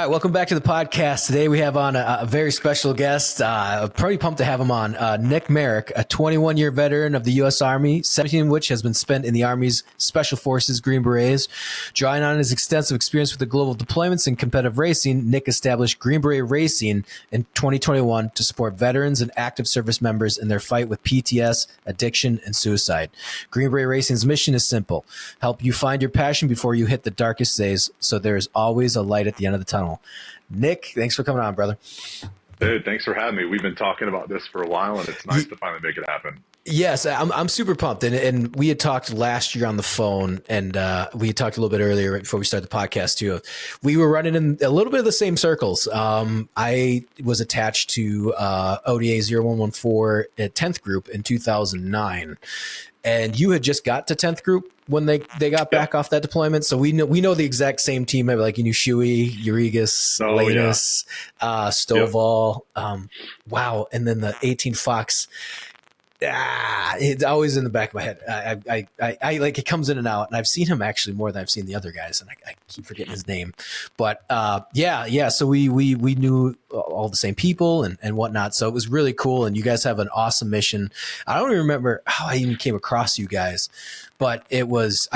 All right, welcome back to the podcast. Today we have on a very special guest. Pretty pumped to have him on. Nick Merrick, a 21-year veteran of the U.S. Army, 17 of which has been spent in the Army's Special Forces Green Berets. Drawing on his extensive experience with the global deployments and competitive racing, Nick established Green Beret Racing in 2021 to support veterans and active service members in their fight with PTS, addiction, and suicide. Green Beret Racing's mission is simple: help you find your passion before you hit the darkest days, so there is always a light at the end of the tunnel. Nick, thanks for coming on, brother. Dude, thanks for having me. We've been talking about this for a while, and it's nice to finally make it happen. Yes, I'm super pumped. And we had talked last year on the phone, and we had talked a little bit earlier right before we started the podcast too. We were running in a little bit of the same circles. I was attached to ODA 0114 at 10th Group in 2009. And you had just got to 10th Group when they got back off that deployment. So we know the exact same team. Like you knew Shuey, Urigas, Lanus, Stovall. Wow. And then the 18 Fox. It's always in the back of my head. I like, it comes in and out, and I've seen him actually more than I've seen the other guys, and I keep forgetting his name. But yeah. So we knew all the same people and whatnot. So it was really cool. And you guys have an awesome mission. I don't even remember how I even came across you guys, but I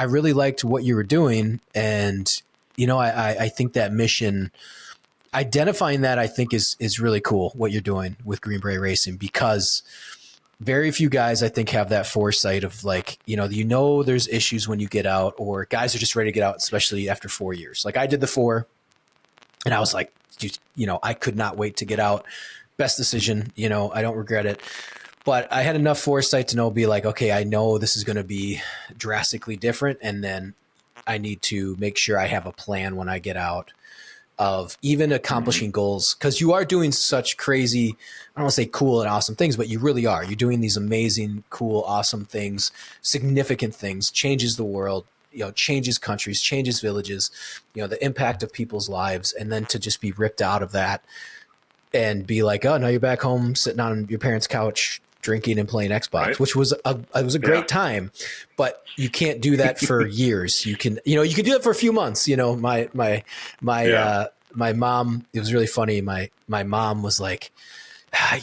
really liked what you were doing. And, I think that mission, identifying that, I think is really cool what you're doing with Green Beret Racing, because very few guys, I think, have that foresight of like, there's issues when you get out, or guys are just ready to get out, especially after 4 years. Like I did the 4 and I was like, I could not wait to get out. Best decision. I don't regret it, but I had enough foresight to be like, okay, I know this is going to be drastically different. And then I need to make sure I have a plan when I get out of even accomplishing goals, because you are doing such crazy, I don't want to say cool and awesome things, but you really are. You're doing these amazing, cool, awesome things, significant things, changes the world, changes countries, changes villages, the impact of people's lives. And then to just be ripped out of that and be like, oh, now you're back home sitting on your parents' couch, drinking and playing Xbox, right? Which was a great time, but you can't do that for years. You can do that for a few months. My mom, it was really funny. My mom was like,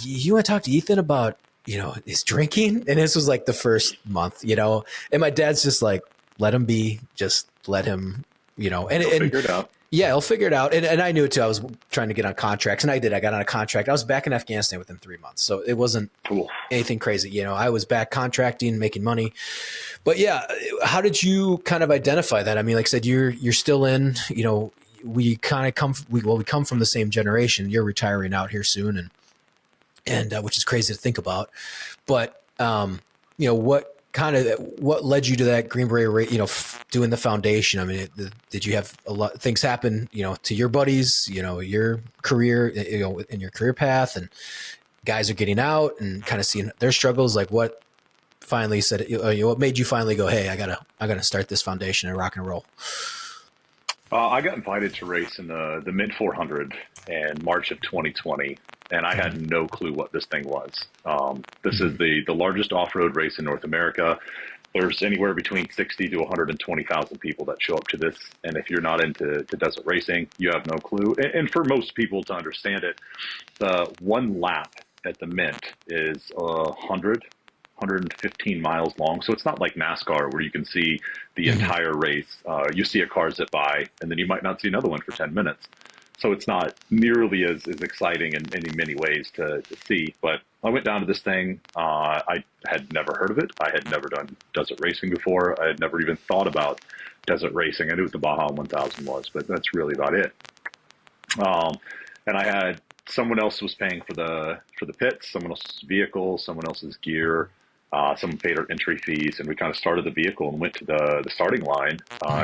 you want to talk to Ethan about, his drinking? And this was like the first month, and my dad's just like, let him be, just let him, and figure it out. Yeah, he'll figure it out. And I knew it too. I was trying to get on contracts, and I did. I got on a contract. I was back in Afghanistan within 3 months. So it wasn't anything crazy. I was back contracting, making money. But yeah, how did you kind of identify that? I mean, like I said, you're still in, we kind of come from the same generation. You're retiring out here soon, and which is crazy to think about. But, what led you to that Green Beret, doing the foundation? I mean, did you have a lot of things happen, to your buddies, your career, in your career path, and guys are getting out and kind of seeing their struggles? Like what finally said, what made you finally go, hey, I gotta start this foundation and rock and roll? I got invited to race in the Mid 400 in March of 2020, and I had no clue what this thing was. This is the largest off-road race in North America. There's anywhere between 60 to 120,000 people that show up to this, and if you're not into desert racing, you have no clue. And for most people to understand it, the one lap at the Mint is 115 miles long. So it's not like NASCAR where you can see the entire race. You see a car zip by, and then you might not see another one for 10 minutes. So it's not nearly as exciting in many ways to see. But I went down to this thing. I had never heard of it. I had never done desert racing before. I had never even thought about desert racing. I knew what the Baja 1000 was, but that's really about it. And I had someone else was paying for the pits, someone else's vehicle, someone else's gear. Someone paid our entry fees, and we kind of started the vehicle and went to the starting line.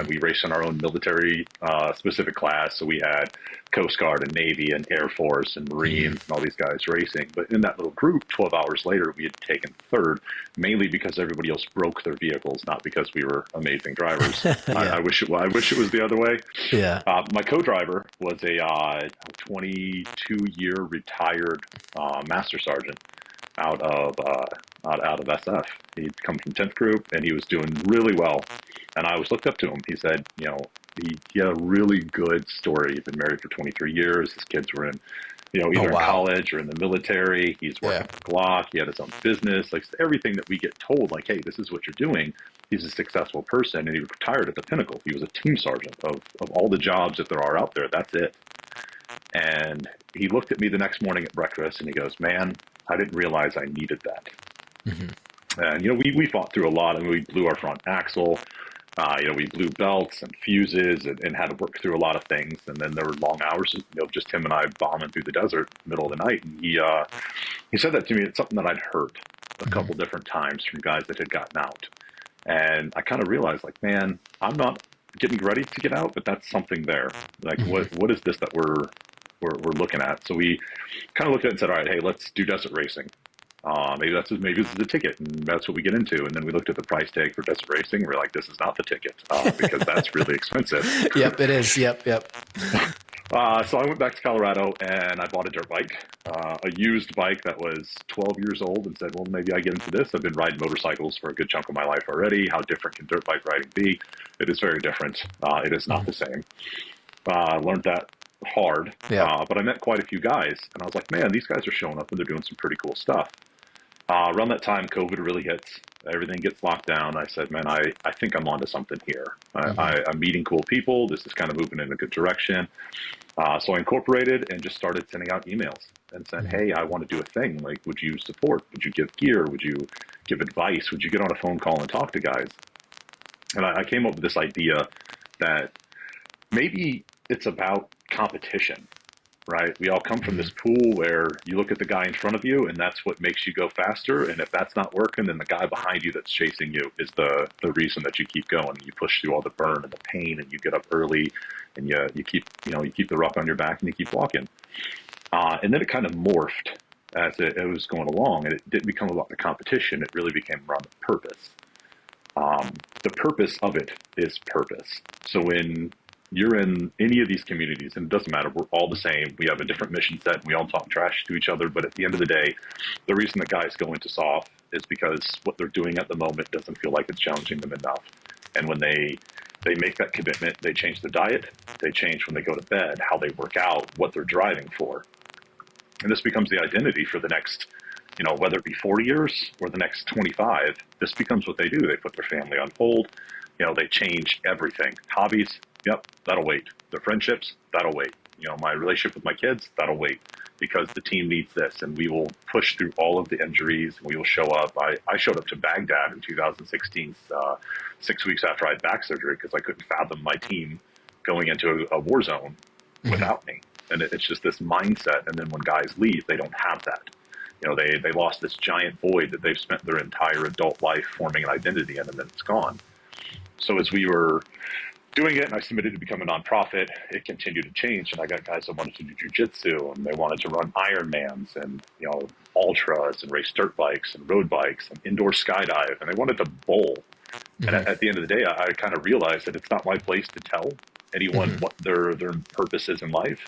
We raced in our own military specific class. So we had Coast Guard and Navy and Air Force and Marines and all these guys racing. But in that little group, 12 hours later, we had taken third, mainly because everybody else broke their vehicles, not because we were amazing drivers. I wish it was the other way. Yeah. My co-driver was a 22-year retired master sergeant out of SF. He'd come from 10th Group, and he was doing really well. And I always looked up to him. He said, he had a really good story. He'd been married for 23 years. His kids were in, either in college or in the military. He's working for Glock. He had his own business. Like everything that we get told, like, hey, this is what you're doing. He's a successful person, and he retired at the pinnacle. He was a team sergeant of all the jobs that there are out there. That's it. And he looked at me the next morning at breakfast, and he goes, man, I didn't realize I needed that. Mm-hmm. And, we fought through a lot. I mean, we blew our front axle. We blew belts and fuses and had to work through a lot of things. And then there were long hours of just him and I bombing through the desert middle of the night. And he said that to me. It's something that I'd heard a couple different times from guys that had gotten out. And I kind of realized, like, man, I'm not getting ready to get out, but that's something there. Like, what is this that we're looking at? So we kind of looked at it and said, all right, hey, let's do desert racing. Maybe this is the ticket, and that's what we get into. And then we looked at the price tag for desert racing. We're like, this is not the ticket because that's really expensive. Yep, it is. Yep. So I went back to Colorado and I bought a dirt bike, a used bike that was 12 years old, and said, well, maybe I get into this. I've been riding motorcycles for a good chunk of my life already. How different can dirt bike riding be? It is very different. It is not the same. Learned that hard, but I met quite a few guys, and I was like, man, these guys are showing up and they're doing some pretty cool stuff. Around that time, COVID really hits. Everything gets locked down. I said, man, I think I'm onto something here. I'm meeting cool people. This is kind of moving in a good direction. So I incorporated and just started sending out emails and said, hey, I want to do a thing. Like, would you support? Would you give gear? Would you give advice? Would you get on a phone call and talk to guys? And I came up with this idea that maybe it's about competition. Right? We all come from this pool where you look at the guy in front of you and that's what makes you go faster. And if that's not working, then the guy behind you that's chasing you is the reason that you keep going. You push through all the burn and the pain, and you get up early, and you keep the rock on your back, and you keep walking. And then it kind of morphed as it was going along, and it didn't become about the competition. It really became around the purpose. The purpose of it is purpose. So when you're in any of these communities, and it doesn't matter, we're all the same. We have a different mission set, and we all talk trash to each other. But at the end of the day, the reason that guys go into SOF is because what they're doing at the moment doesn't feel like it's challenging them enough. And when they make that commitment, they change the diet, they change when they go to bed, how they work out, what they're driving for. And this becomes the identity for the next, whether it be 40 years or the next 25, this becomes what they do. They put their family on hold. They change everything. Hobbies, yep, that'll wait. Their friendships, that'll wait. My relationship with my kids, that'll wait because the team needs this, and we will push through all of the injuries. And we will show up. I showed up to Baghdad in 2016, 6 weeks after I had back surgery because I couldn't fathom my team going into a war zone without me. And it's just this mindset. And then when guys leave, they don't have that. They lost this giant void that they've spent their entire adult life forming an identity in, and then it's gone. So as we were doing it and I submitted to become a nonprofit, it continued to change. And I got guys that wanted to do jujitsu, and they wanted to run Ironmans and, ultras and race dirt bikes and road bikes and indoor skydive. And they wanted to bowl. And at the end of the day, I kind of realized that it's not my place to tell anyone what their purpose is in life.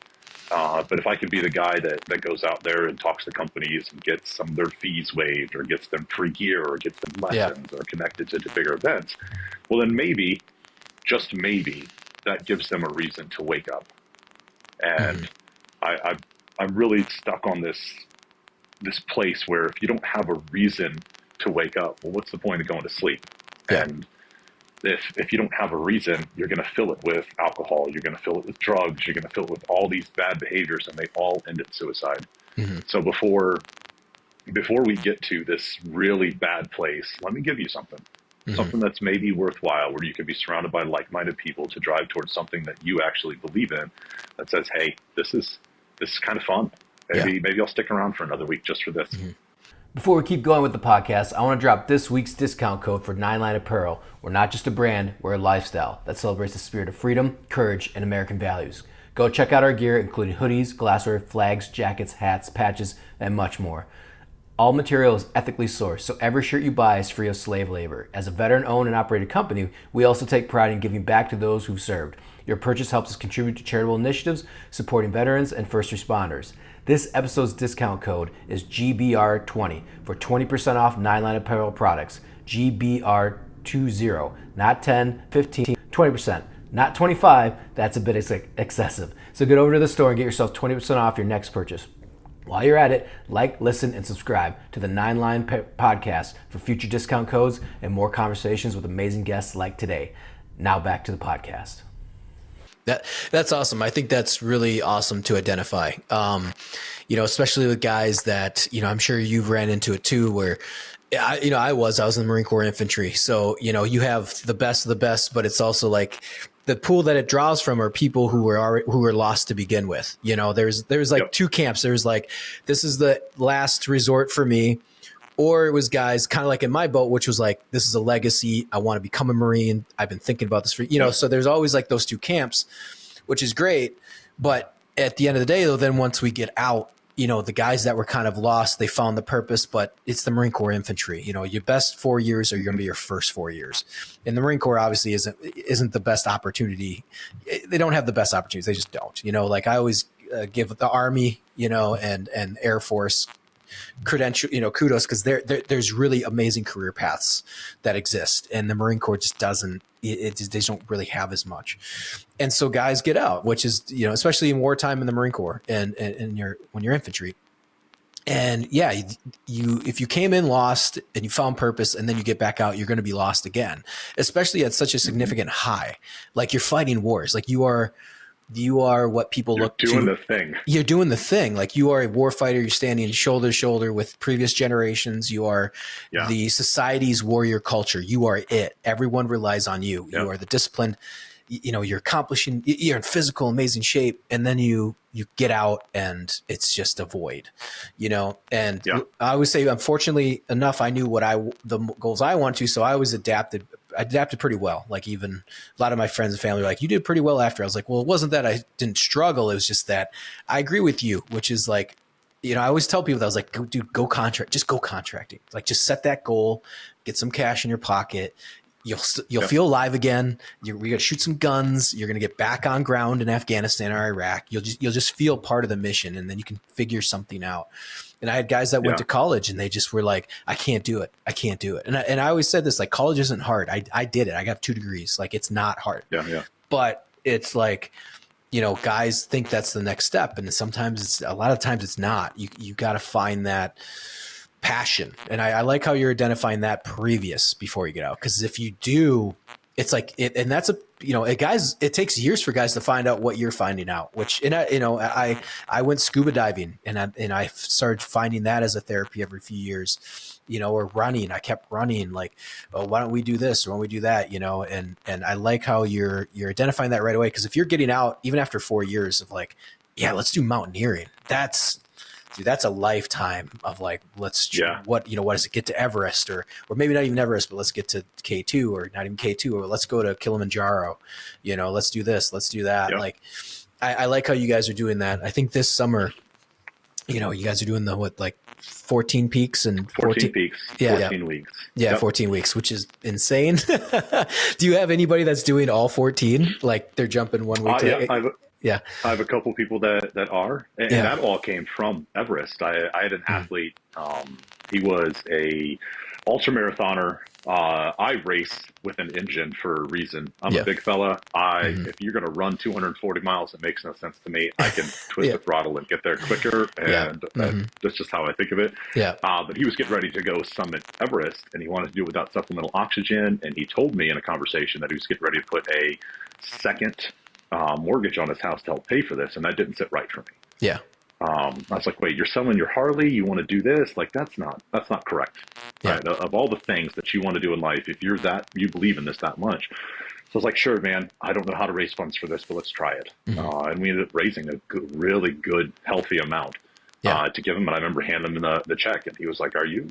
But if I can be the guy that goes out there and talks to companies and gets some of their fees waived, or gets them free gear, or gets them lessons, or connected to bigger events, well, then maybe, just maybe, that gives them a reason to wake up. And I'm really stuck on this place where if you don't have a reason to wake up, well, what's the point of going to sleep? Yeah. And if you don't have a reason, you're going to fill it with alcohol, you're going to fill it with drugs, you're going to fill it with all these bad behaviors, and they all end in suicide. So before we get to this really bad place, let me give you something that's maybe worthwhile, where you can be surrounded by like-minded people to drive towards something that you actually believe in, that says, hey, this is kind of fun. Maybe I'll stick around for another week just for this. Before we keep going with the podcast, I want to drop this week's discount code for 9line Apparel. We're not just a brand, we're a lifestyle that celebrates the spirit of freedom, courage, and American values. Go check out our gear, including hoodies, glassware, flags, jackets, hats, patches, and much more. All material is ethically sourced, so every shirt you buy is free of slave labor. As a veteran-owned and operated company, we also take pride in giving back to those who've served. Your purchase helps us contribute to charitable initiatives supporting veterans and first responders. This episode's discount code is GBR20 for 20% off 9line Apparel products. GBR20, not 10, 15, 20%. Not 25, that's a bit excessive. So get over to the store and get yourself 20% off your next purchase. While you're at it, like, listen, and subscribe to the 9 Line podcast for future discount codes and more conversations with amazing guests like today. Now back to the podcast. That's awesome. I think that's really awesome to identify. Especially with guys that, I'm sure you've ran into it too, where I was in the Marine Corps infantry. So, you have the best of the best, but it's also like the pool that it draws from are people who were lost to begin with. There's like two camps. There's like, this is the last resort for me. Or it was guys kind of like in my boat, which was like, this is a legacy. I want to become a Marine. I've been thinking about this so there's always like those two camps, which is great. But at the end of the day, though, then once we get out, the guys that were kind of lost, they found the purpose, but it's the Marine Corps infantry. Your best 4 years are going to be your first 4 years. And the Marine Corps obviously isn't the best opportunity. They don't have the best opportunities. They just don't. Like I always give the Army, and Air Force credential, kudos, because there's really amazing career paths that exist, and the Marine Corps just doesn't. They don't really have as much, and so guys get out, which is especially in wartime in the Marine Corps and when you're infantry, and if you came in lost and you found purpose and then you get back out, you're going to be lost again, especially at such a significant high, like you're fighting wars, like you are what people look to. You're doing the thing. You're doing the thing. Like you are a war fighter. You're standing shoulder to shoulder with previous generations. You are the society's warrior culture. You are it. Everyone relies on you. You are the discipline. You're accomplishing. You're in physical, amazing shape, and then you get out, and it's just a void. And I always say, unfortunately enough, I knew the goals I wanted to, so I was adapted. I adapted pretty well. Like even a lot of my friends and family were like, you did pretty well after. I was like, well, it wasn't that I didn't struggle. It was just that I agree with you, which is like, I always tell people that I was like, go contract, just go contracting. Like just set that goal, get some cash in your pocket. You'll feel alive again. We're going to shoot some guns. You're going to get back on ground in Afghanistan or Iraq. You'll just feel part of the mission, and then you can figure something out. And I had guys that went to college and they just were like, I can't do it. I can't do it. And I always said this, like college isn't hard. I did it. I got 2 degrees. Like it's not hard. Yeah. But it's like, guys think that's the next step. And a lot of times it's not. You got to find that passion. And I like how you're identifying that before you get out. Because if you do, it's like it, and that's it takes years for guys to find out what you're finding out, I went scuba diving and I started finding that as a therapy every few years, or running. I kept running like, oh, why don't we do this or why don't we do that? And I like how you're identifying that right away. Cause if you're getting out, even after 4 years of like, let's do mountaineering. That's a lifetime of like, what does it get to Everest or maybe not even Everest, but let's get to K2 or not even K2, or let's go to Kilimanjaro, let's do this, let's do that. Like, I like how you guys are doing that. I think this summer, you guys are doing 14 peaks and 14 peaks, 14 weeks. Yeah. 14 weeks, which is insane. Do you have anybody that's doing all 14? Like they're jumping 1 week to I have a couple people that are, and that all came from Everest. I had an athlete. He was a ultra marathoner. I race with an engine for a reason. I'm a big fella. If you're going to run 240 miles, it makes no sense to me. I can twist the throttle and get there quicker, and that's just how I think of it. But he was getting ready to go summit Everest, and he wanted to do it without supplemental oxygen. And he told me in a conversation that he was getting ready to put a second mortgage on his house to help pay for this, and that didn't sit right for me. I was like, wait, you're selling your Harley? You want to do this? Like, that's not correct. Right? Of all the things that you want to do in life, if you believe in this that much. So I was like, sure, man, I don't know how to raise funds for this, but let's try it. And we ended up raising a really good, healthy amount to give him. And I remember handing him the check, and he was like, are you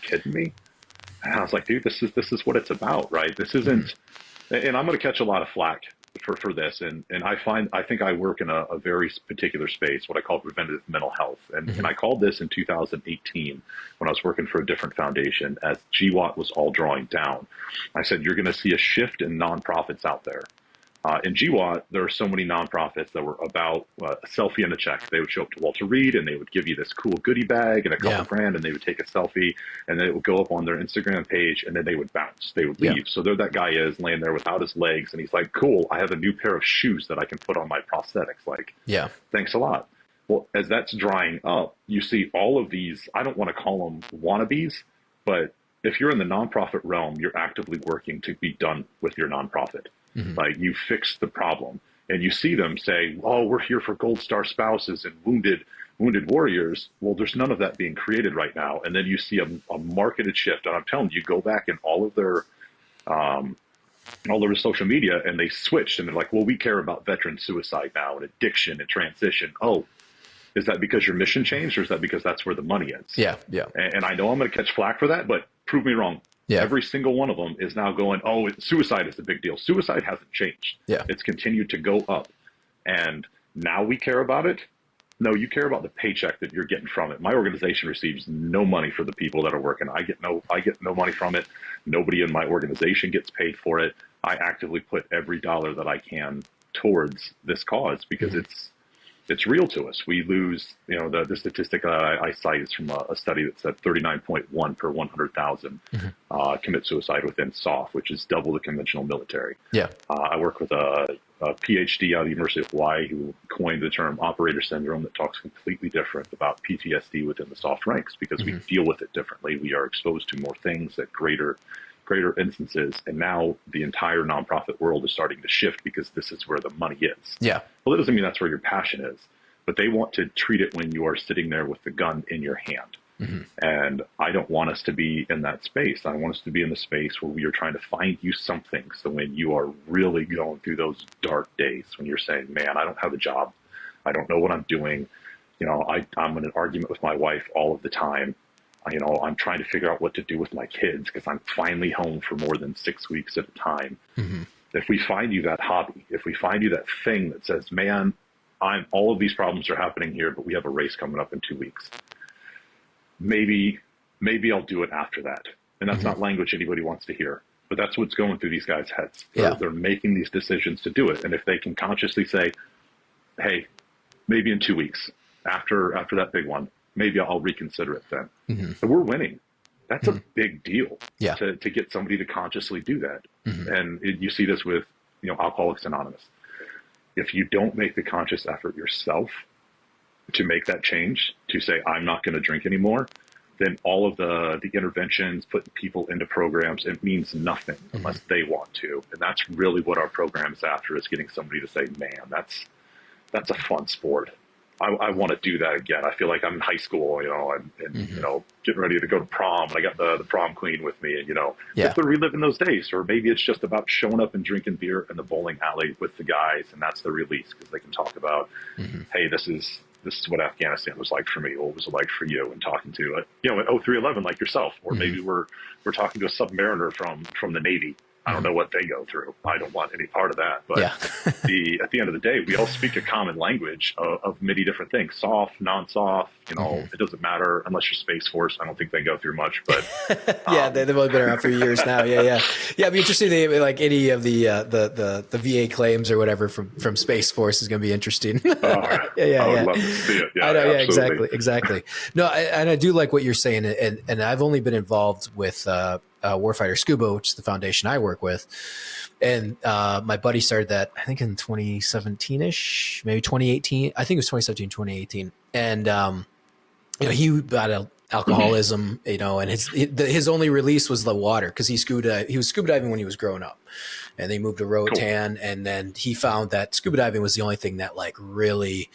kidding me? And I was like, dude, this is what it's about, right? This isn't, and I'm going to catch a lot of flack for this. And I think I work in a very particular space, what I call preventative mental health. And I called this in 2018 when I was working for a different foundation as GWAT was all drawing down. I said, you're going to see a shift in nonprofits out there. In GWAT, there are so many nonprofits that were about a selfie and a check. They would show up to Walter Reed and they would give you this cool goodie bag and a couple grand, and they would take a selfie, and then it would go up on their Instagram page, and then they would bounce. They would leave. So there that guy is laying there without his legs, and he's like, cool, I have a new pair of shoes that I can put on my prosthetics. Like, thanks a lot. Well, as that's drying up, you see all of these, I don't want to call them wannabes, but if you're in the nonprofit realm, you're actively working to be done with your nonprofit. Like, you fix the problem, and you see them say, oh, we're here for Gold Star spouses and wounded warriors. Well, there's none of that being created right now. And then you see a marketed shift. And I'm telling you, go back in all of their social media, and they switched, and they're like, well, we care about veteran suicide now and addiction and transition. Oh, is that because your mission changed, or is that because that's where the money is? And I know I'm going to catch flack for that, but prove me wrong. Every single one of them is now going, oh, suicide is the big deal. Suicide hasn't changed. It's continued to go up. And now we care about it. No, you care about the paycheck that you're getting from it. My organization receives no money for the people that are working. I get no money from it. Nobody in my organization gets paid for it. I actively put every dollar that I can towards this cause, because it's real to us. We lose, the statistic I cite is from a study that said 39.1 per 100,000 commit suicide within SOF, which is double the conventional military. I work with a PhD out of the University of Hawaii who coined the term operator syndrome, that talks completely different about PTSD within the SOF ranks, because we deal with it differently. We are exposed to more things at greater instances, and now the entire nonprofit world is starting to shift, because this is where the money is. Well, that doesn't mean that's where your passion is, but they want to treat it when you are sitting there with the gun in your hand. And I don't want us to be in that space. I want us to be in the space where we are trying to find you something. So when you are really going through those dark days, when you're saying, man, I don't have a job, I don't know what I'm doing, I'm in an argument with my wife all of the time, I'm trying to figure out what to do with my kids because I'm finally home for more than 6 weeks at a time. If we find you that hobby, if we find you that thing that says, man, all of these problems are happening here, but we have a race coming up in 2 weeks, maybe I'll do it after that. And that's not language anybody wants to hear, but that's what's going through these guys' heads. They're making these decisions to do it. And if they can consciously say, hey, maybe in 2 weeks after that big one, maybe I'll reconsider it then. So we're winning. That's a big deal to get somebody to consciously do that. And you see this with, Alcoholics Anonymous. If you don't make the conscious effort yourself to make that change, to say, I'm not going to drink anymore, then all of the interventions, putting people into programs, it means nothing unless they want to. And that's really what our program is after, is getting somebody to say, man, that's a fun sport. I want to do that again. I feel like I'm in high school, and getting ready to go to prom, and I got the prom queen with me, and if they're reliving those days, or maybe it's just about showing up and drinking beer in the bowling alley with the guys, and that's the release, because they can talk about, hey, this is what Afghanistan was like for me. What was it like for you? And talking to an 0311 like yourself, or maybe we're talking to a submariner from the Navy. I don't know what they go through. I don't want any part of that. But at the end of the day, we all speak a common language of many different things. Soft, non-soft, it doesn't matter unless you're Space Force. I don't think they go through much, but they've only been around for years now. It'd be interesting to, like, any of the VA claims or whatever from Space Force is going to be interesting. I would love to see it. I know, exactly. No, I do like what you're saying, and I've only been involved with Warfighter Scuba, which is the foundation I work with. And my buddy started that, I think, in 2017-ish, maybe 2018. I think it was 2017, 2018. And, he battled alcoholism, and his only release was the water, because he was scuba diving when he was growing up. And they moved to Roatan, and then he found that scuba diving was the only thing that really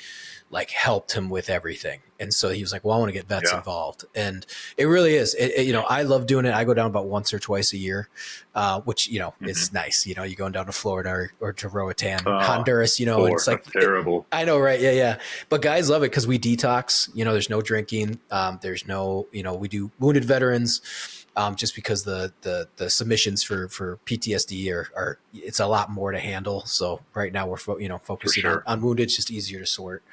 helped him with everything. And so he was like, well, I want to get vets involved. And it really is, I love doing it. I go down about once or twice a year, which, is nice. You're going down to Florida or to Roatan, Honduras, it's like terrible. I know. Right. Yeah. But guys love it because we detox, there's no drinking. There's no, we do wounded veterans. Just because the submissions for PTSD are it's a lot more to handle. So right now we're focusing on wounded. It's just easier to sort.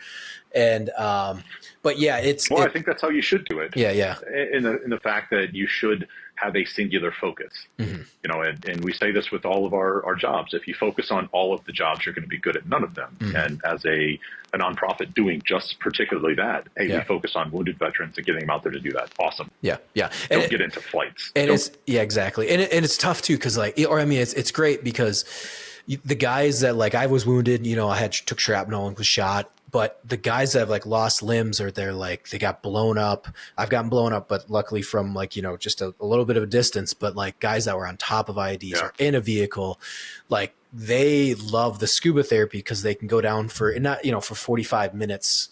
And but I think that's how you should do it. Yeah. In the fact that you should have a singular focus. Mm-hmm. You know, and we say this with all of our jobs. If you focus on all of the jobs, you're going to be good at none of them. Mm-hmm. And as a nonprofit doing just particularly that, hey, Yeah. we focus on wounded veterans and getting them out there to do that. Awesome. Yeah. Yeah. Don't get into flights. And it's, yeah, exactly. And it's tough too. Cause like, or I mean, it's great because the guys that like, I was wounded, you know, took shrapnel and was shot, but the guys that have like lost limbs or they're like, they got blown up. I've gotten blown up, but luckily from like, you know, just a little bit of a distance, but like guys that were on top of IEDs or in a vehicle, like they love the scuba therapy because they can go down for not, you know, for 45 minutes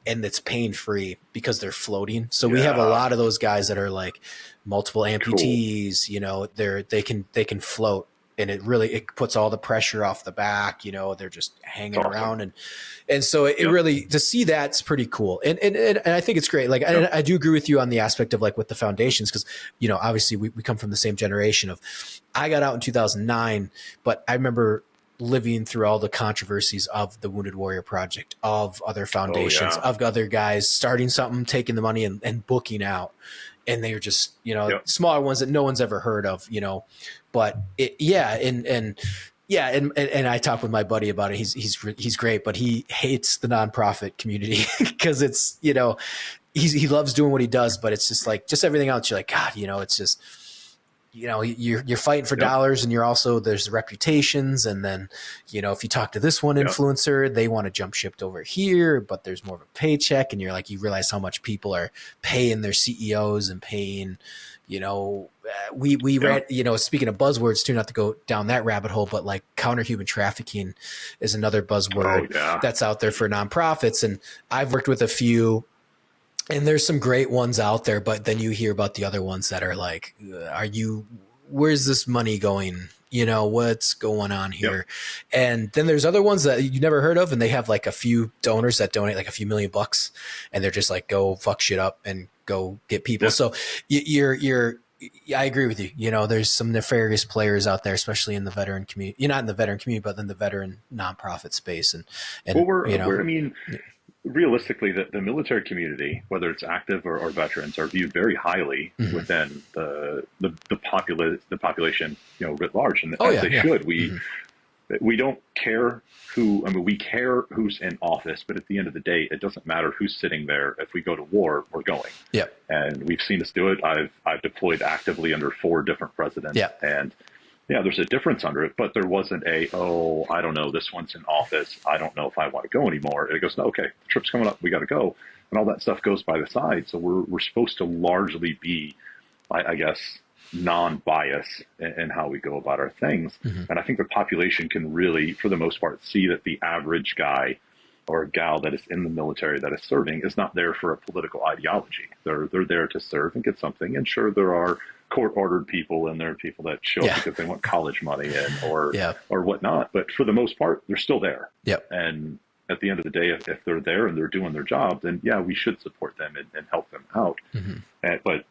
and it's pain free because they're floating. So we have a lot of those guys that are like multiple amputees, you know, they can float. And it puts all the pressure off the back, you know, they're just hanging around. And so it really, to see that's pretty cool. And I think it's great. Like, I do agree with you on the aspect of like with the foundations, because, you know, obviously we come from the same generation of, I got out in 2009, but I remember living through all the controversies of the Wounded Warrior Project, of other foundations, of other guys starting something, taking the money and booking out. And they were just, you know, smaller ones that no one's ever heard of, you know, but and I talked with my buddy about it. He's great, but he hates the nonprofit community because it's, you know, he loves doing what he does, but it's just like, just everything else. You're like, God, you know, it's just, you know, you're fighting for dollars, and you're also, there's reputations. And then, you know, if you talk to this one influencer, they want to jump shipped over here, but there's more of a paycheck. And you're like, you realize how much people are paying their CEOs and paying, you know, we read, you know, speaking of buzzwords too, not to go down that rabbit hole, but like counter human trafficking is another buzzword that's out there for nonprofits. And I've worked with a few, and there's some great ones out there, but then you hear about the other ones that are like, where's this money going? You know, what's going on here? And then there's other ones that you never heard of, and they have like a few donors that donate like a few $1,000,000, and they're just like, go fuck shit up and go get people. So I agree with you. You know, there's some nefarious players out there, especially in the veteran community. You're not in the veteran community, but in the veteran nonprofit space. And I mean, realistically, the military community, whether it's active or veterans, are viewed very highly within the population, you know, writ large, and as they should. We don't care who. I mean, we care who's in office, but at the end of the day, it doesn't matter who's sitting there. If we go to war, we're going. And we've seen us do it. I've deployed actively under 4 different presidents. And there's a difference under it, but there wasn't I don't know, this one's in office, I don't know if I want to go anymore. It goes, no, okay, the trip's coming up, we got to go. And all that stuff goes by the side. So we're supposed to largely be, I guess, non-bias in how we go about our things. And I think the population can really, for the most part, see that the average guy or gal that is in the military that is serving is not there for a political ideology. They're there to serve and get something. And sure, there are court-ordered people, and there are people that show up because they want college money or whatnot. But for the most part, they're still there. And at the end of the day, if they're there and they're doing their job, then we should support them and help them out. But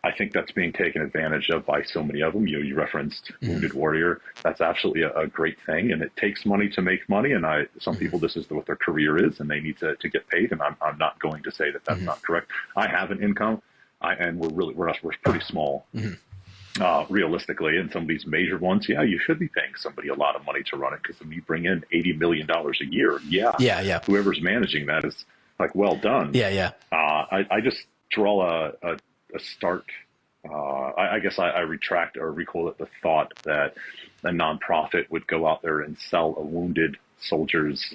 I think that's being taken advantage of by so many of them. You know, you referenced Wounded Warrior. That's absolutely a great thing, and it takes money to make money. And some people, this is what their career is, and they need to get paid. And I'm not going to say that that's not correct. I have an income. And we're pretty small, realistically. And some of these major ones, you should be paying somebody a lot of money to run it, because when you bring in $80 million a year, whoever's managing that is like, well done. I just draw a stark. I guess I retract or recall the thought that a nonprofit would go out there and sell a wounded soldier's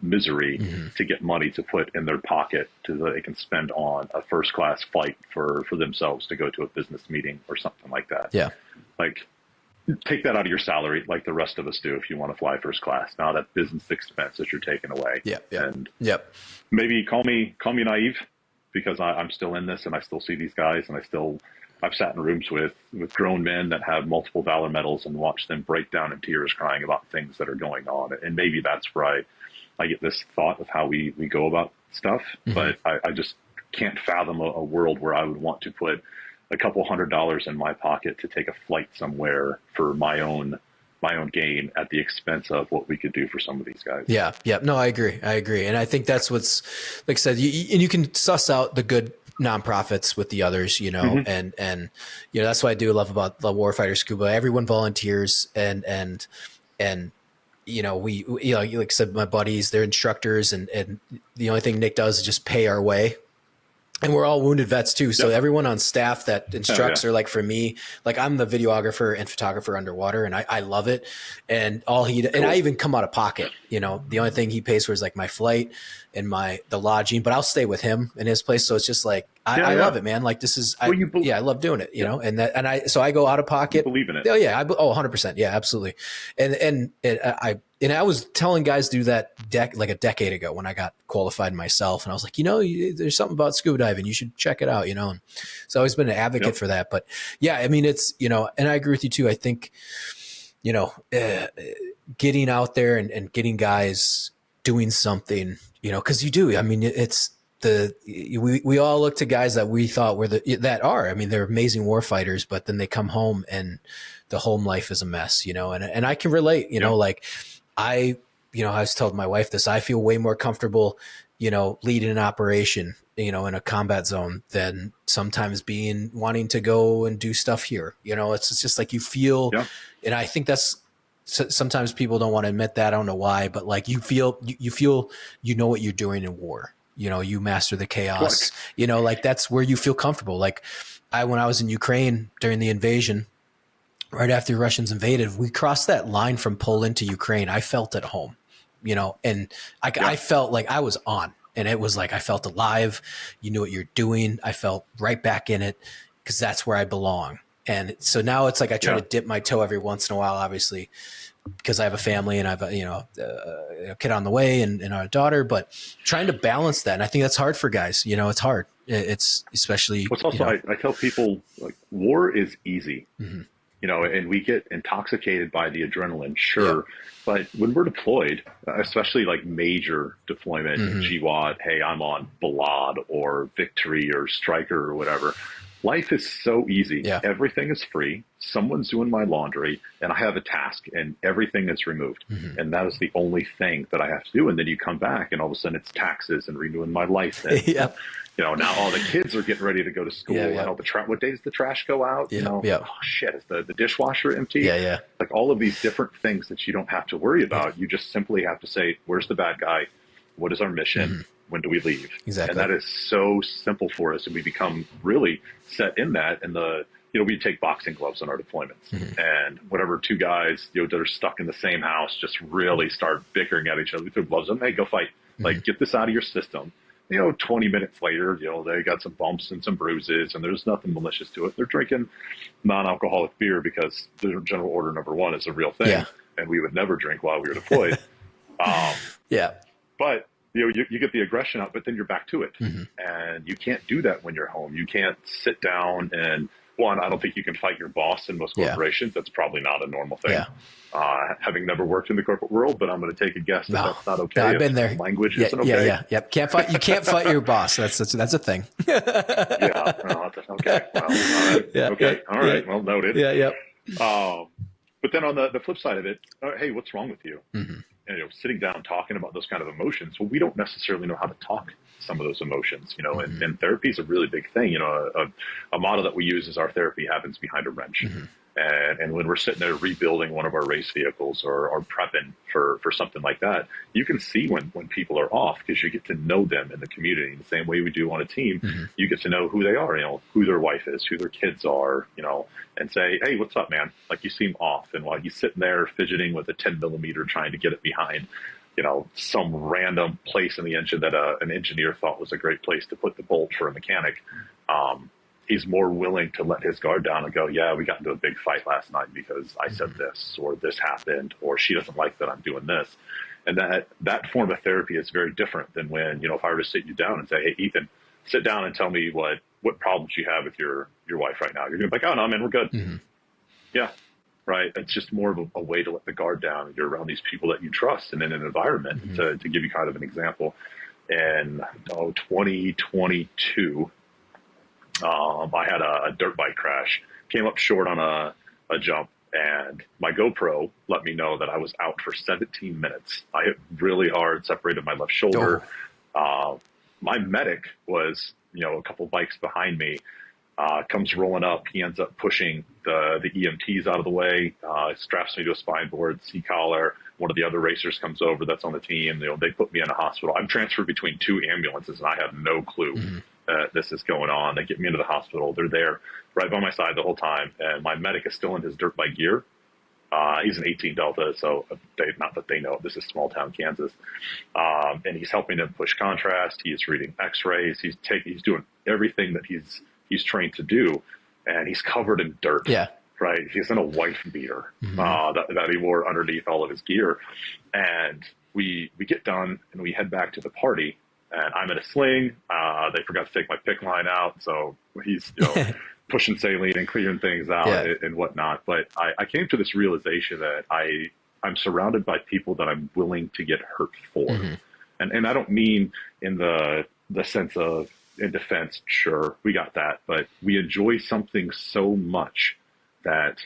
misery to get money to put in their pocket so that they can spend on a first class flight for themselves to go to a business meeting or something like that. Like, take that out of your salary like the rest of us do if you want to fly first class. Now that business expense that you're taking away. And maybe call me naive, because I'm still in this and I still see these guys, and I've sat in rooms with grown men that have multiple valor medals and watched them break down in tears crying about things that are going on. And maybe that's where I get this thought of how we go about stuff. But I just can't fathom a world where I would want to put a couple $100 in my pocket to take a flight somewhere for my own gain at the expense of what we could do for some of these guys. No, I agree. And I think that's what's, like I said, you can suss out the good nonprofits with the others, and that's what I do love about the Warfighter Scuba. Everyone volunteers, and we like I said, my buddies, they're instructors, and the only thing Nick does is just pay our way. And we're all wounded vets too. So everyone on staff that instructs, or like for me, like I'm the videographer and photographer underwater, and I love it. And and I even come out of pocket, the only thing he pays for is like my flight and the lodging, but I'll stay with him in his place. So it's just like, I love it, man. Like this is, I love doing it, so I go out of pocket. You believe in it. Oh yeah. 100%. Yeah, absolutely. And I was telling guys to do that like a decade ago when I got qualified myself. And I was like, there's something about scuba diving. You should check it out, And so I've always been an advocate for that. But yeah, I mean, it's, and I agree with you too. I think, getting out there and getting guys doing something, because you do. I mean, it's we all look to guys that we thought were I mean, they're amazing war fighters, but then they come home and the home life is a mess, and I can relate, like I was telling my wife this, I feel way more comfortable, leading an operation, in a combat zone than sometimes wanting to go and do stuff here. It's just like you feel, and I think that's, sometimes people don't want to admit that. I don't know why, but like you feel, what you're doing in war. You master the chaos, like that's where you feel comfortable. Like when I was in Ukraine during the invasion, right after the Russians invaded, we crossed that line from Poland to Ukraine. I felt at home, and I felt like I was on, and it was like, I felt alive. You knew what you're doing. I felt right back in it because that's where I belong. And so now it's like, I try to dip my toe every once in a while, obviously, because I have a family and I have a kid on the way and a daughter, but trying to balance that. And I think that's hard for guys. It's hard. It's especially. What's also, I tell people, like, war is easy, and we get intoxicated by the adrenaline, sure. But when we're deployed, especially like major deployment, GWAT, hey, I'm on Balad or Victory or Striker or whatever. Life is so easy. Yeah. Everything is free. Someone's doing my laundry and I have a task and everything is removed. And that is the only thing that I have to do. And then you come back and all of a sudden it's taxes and renewing my license. Now all the kids are getting ready to go to school. And all what day does the trash go out? Oh shit, is the dishwasher empty? Like all of these different things that you don't have to worry about. You just simply have to say, where's the bad guy? What is our mission? When do we leave? Exactly. And that is so simple for us. And we become really set in that. And we take boxing gloves on our deployments and whatever two guys, that are stuck in the same house, just really start bickering at each other. We throw gloves on, hey, go fight. Like, get this out of your system. 20 minutes later, they got some bumps and some bruises and there's nothing malicious to it. They're drinking non-alcoholic beer because the general order number one is a real thing. Yeah. And we would never drink while we were deployed. But you get the aggression out, but then you're back to it. And you can't do that when you're home. You can't sit down and, one, I don't think you can fight your boss in most corporations. That's probably not a normal thing. Having never worked in the corporate world, but I'm going to take a guess that that's not okay. No, I've been there. Language isn't okay. You can't fight your boss. That's a thing. Okay. Well, all right. Okay. All right. Well, noted. But then on the flip side of it, hey, what's wrong with you? And, sitting down, talking about those kind of emotions. Well, we don't necessarily know how to talk some of those emotions, and therapy is a really big thing. A model that we use is our therapy happens behind a wrench. And when we're sitting there rebuilding one of our race vehicles or prepping for something like that, you can see when people are off because you get to know them in the community the same way we do on a team. You get to know who they are, who their wife is, who their kids are, and say, hey, what's up, man? Like, you seem off. And while he's sitting there fidgeting with a 10 millimeter trying to get it behind, some random place in the engine that an engineer thought was a great place to put the bolt for a mechanic, he's more willing to let his guard down and go, yeah, we got into a big fight last night because I said this, or this happened, or she doesn't like that I'm doing this. And that form of therapy is very different than when, if I were to sit you down and say, hey, Ethan, sit down and tell me what problems you have with your wife right now. You're going to be like, oh, no, man, we're good. Yeah. Right. It's just more of a way to let the guard down. You're around these people that you trust and in an environment. To give you kind of an example, in 2022, I had a dirt bike crash, came up short on a jump, and my GoPro let me know that I was out for 17 minutes. I hit really hard, separated my left shoulder. my medic was, a couple bikes behind me, comes rolling up. He ends up pushing the EMTs out of the way, straps me to a spine board, C-collar. One of the other racers comes over that's on the team. They put me in a hospital. I'm transferred between 2 ambulances, and I have no clue that this is going on. They get me into the hospital. They're there right by my side the whole time, and my medic is still in his dirt bike gear. He's an 18 Delta, so not that they know, this is small town Kansas. And he's helping them push contrast. He's reading x-rays. He's doing everything that he's trained to do, and he's covered in dirt. Yeah. Right. He's in a wife beater that he wore underneath all of his gear. And we get done and we head back to the party, and I'm in a sling. They forgot to take my pick line out. So he's, pushing saline and clearing things out and whatnot. But I came to this realization that I'm surrounded by people that I'm willing to get hurt for. And I don't mean in the sense of in defense, sure, we got that, but we enjoy something so much that,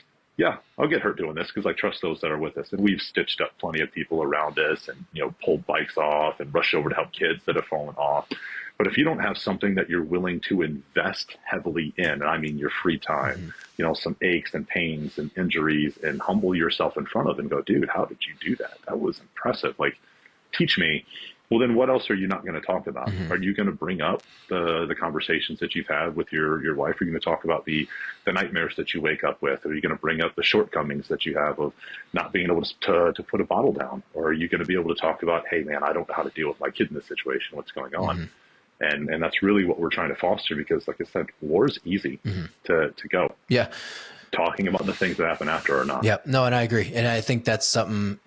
I'll get hurt doing this because I trust those that are with us. And we've stitched up plenty of people around us and, pulled bikes off and rushed over to help kids that have fallen off. But if you don't have something that you're willing to invest heavily in, and I mean your free time, some aches and pains and injuries, and humble yourself in front of and go, dude, how did you do that? That was impressive. Like, teach me. Well, then what else are you not going to talk about? Are you going to bring up the conversations that you've had with your wife? Are you going to talk about the nightmares that you wake up with? Are you going to bring up the shortcomings that you have of not being able to put a bottle down? Or are you going to be able to talk about, hey, man, I don't know how to deal with my kid in this situation. What's going on? And that's really what we're trying to foster, because, like I said, war is easy to go. Yeah. Talking about the things that happen after or not. Yeah. No, and I agree. And I think that's something,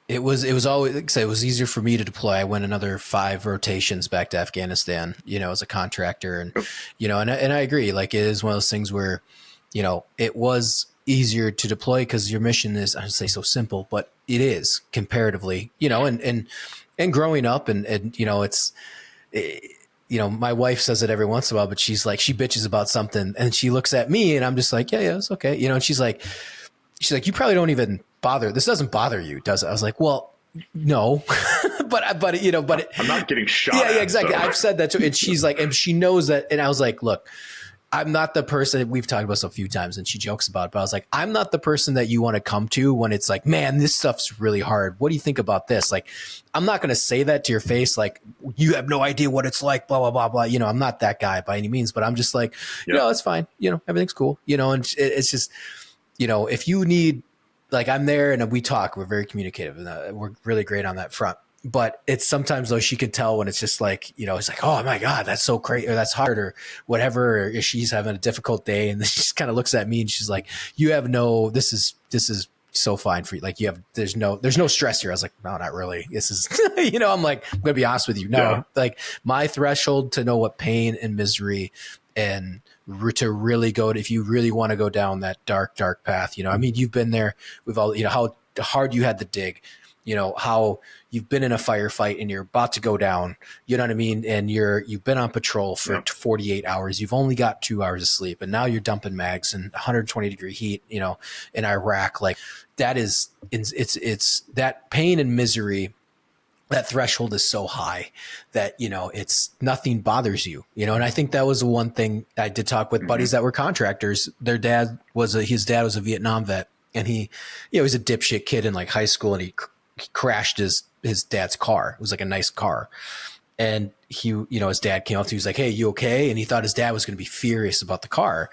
it was always, like I say, it was easier for me to deploy. I went another 5 rotations back to Afghanistan, as a contractor. And, and I agree. Like, it is one of those things where, it was easier to deploy because your mission is, I would say, so simple, but it is comparatively, and growing up and it's, my wife says it every once in a while, but she's like, she bitches about something and she looks at me and I'm just like, yeah, it's okay. And she's like, you probably don't even bother. This doesn't bother you, does it? I was like, well, no, but I'm not getting shot. Yeah, exactly. So. I've said that too. And she's like, and she knows that. And I was like, look, I'm not the person, we've talked about this a few times and she jokes about it, but I was like, I'm not the person that you want to come to when it's like, man, this stuff's really hard. What do you think about this? Like, I'm not going to say that to your face. Like, you have no idea what it's like, blah, blah, blah, blah. I'm not that guy by any means, but I'm just like, it's fine. Everything's cool, and it's just, if you need, like, I'm there and we talk, we're very communicative and we're really great on that front. But it's sometimes though she could tell when it's just like, it's like, oh my God, that's so crazy, or that's hard, or whatever, or she's having a difficult day. And then she just kind of looks at me and she's like, this is so fine for you. Like, there's no stress here. I was like, no, not really. This is, I'm like, I'm gonna be honest with you. No, like, my threshold to know what pain and misery and to really if you really want to go down that dark path, you've been there. We've all, how hard you had to dig, how you've been in a firefight and you're about to go down, you know what I mean? And you've been on patrol for 48 hours. You've only got 2 hours of sleep, and now you're dumping mags in 120-degree heat, in Iraq. Like, that is, it's that pain and misery. That threshold is so high that, it's nothing bothers you, and I think that was the one thing I did talk with buddies that were contractors. His dad was a Vietnam vet, and he was a dipshit kid in like high school, and he crashed his dad's car. It was like a nice car. And his dad came up to him, he was like, hey, you okay? And he thought his dad was going to be furious about the car.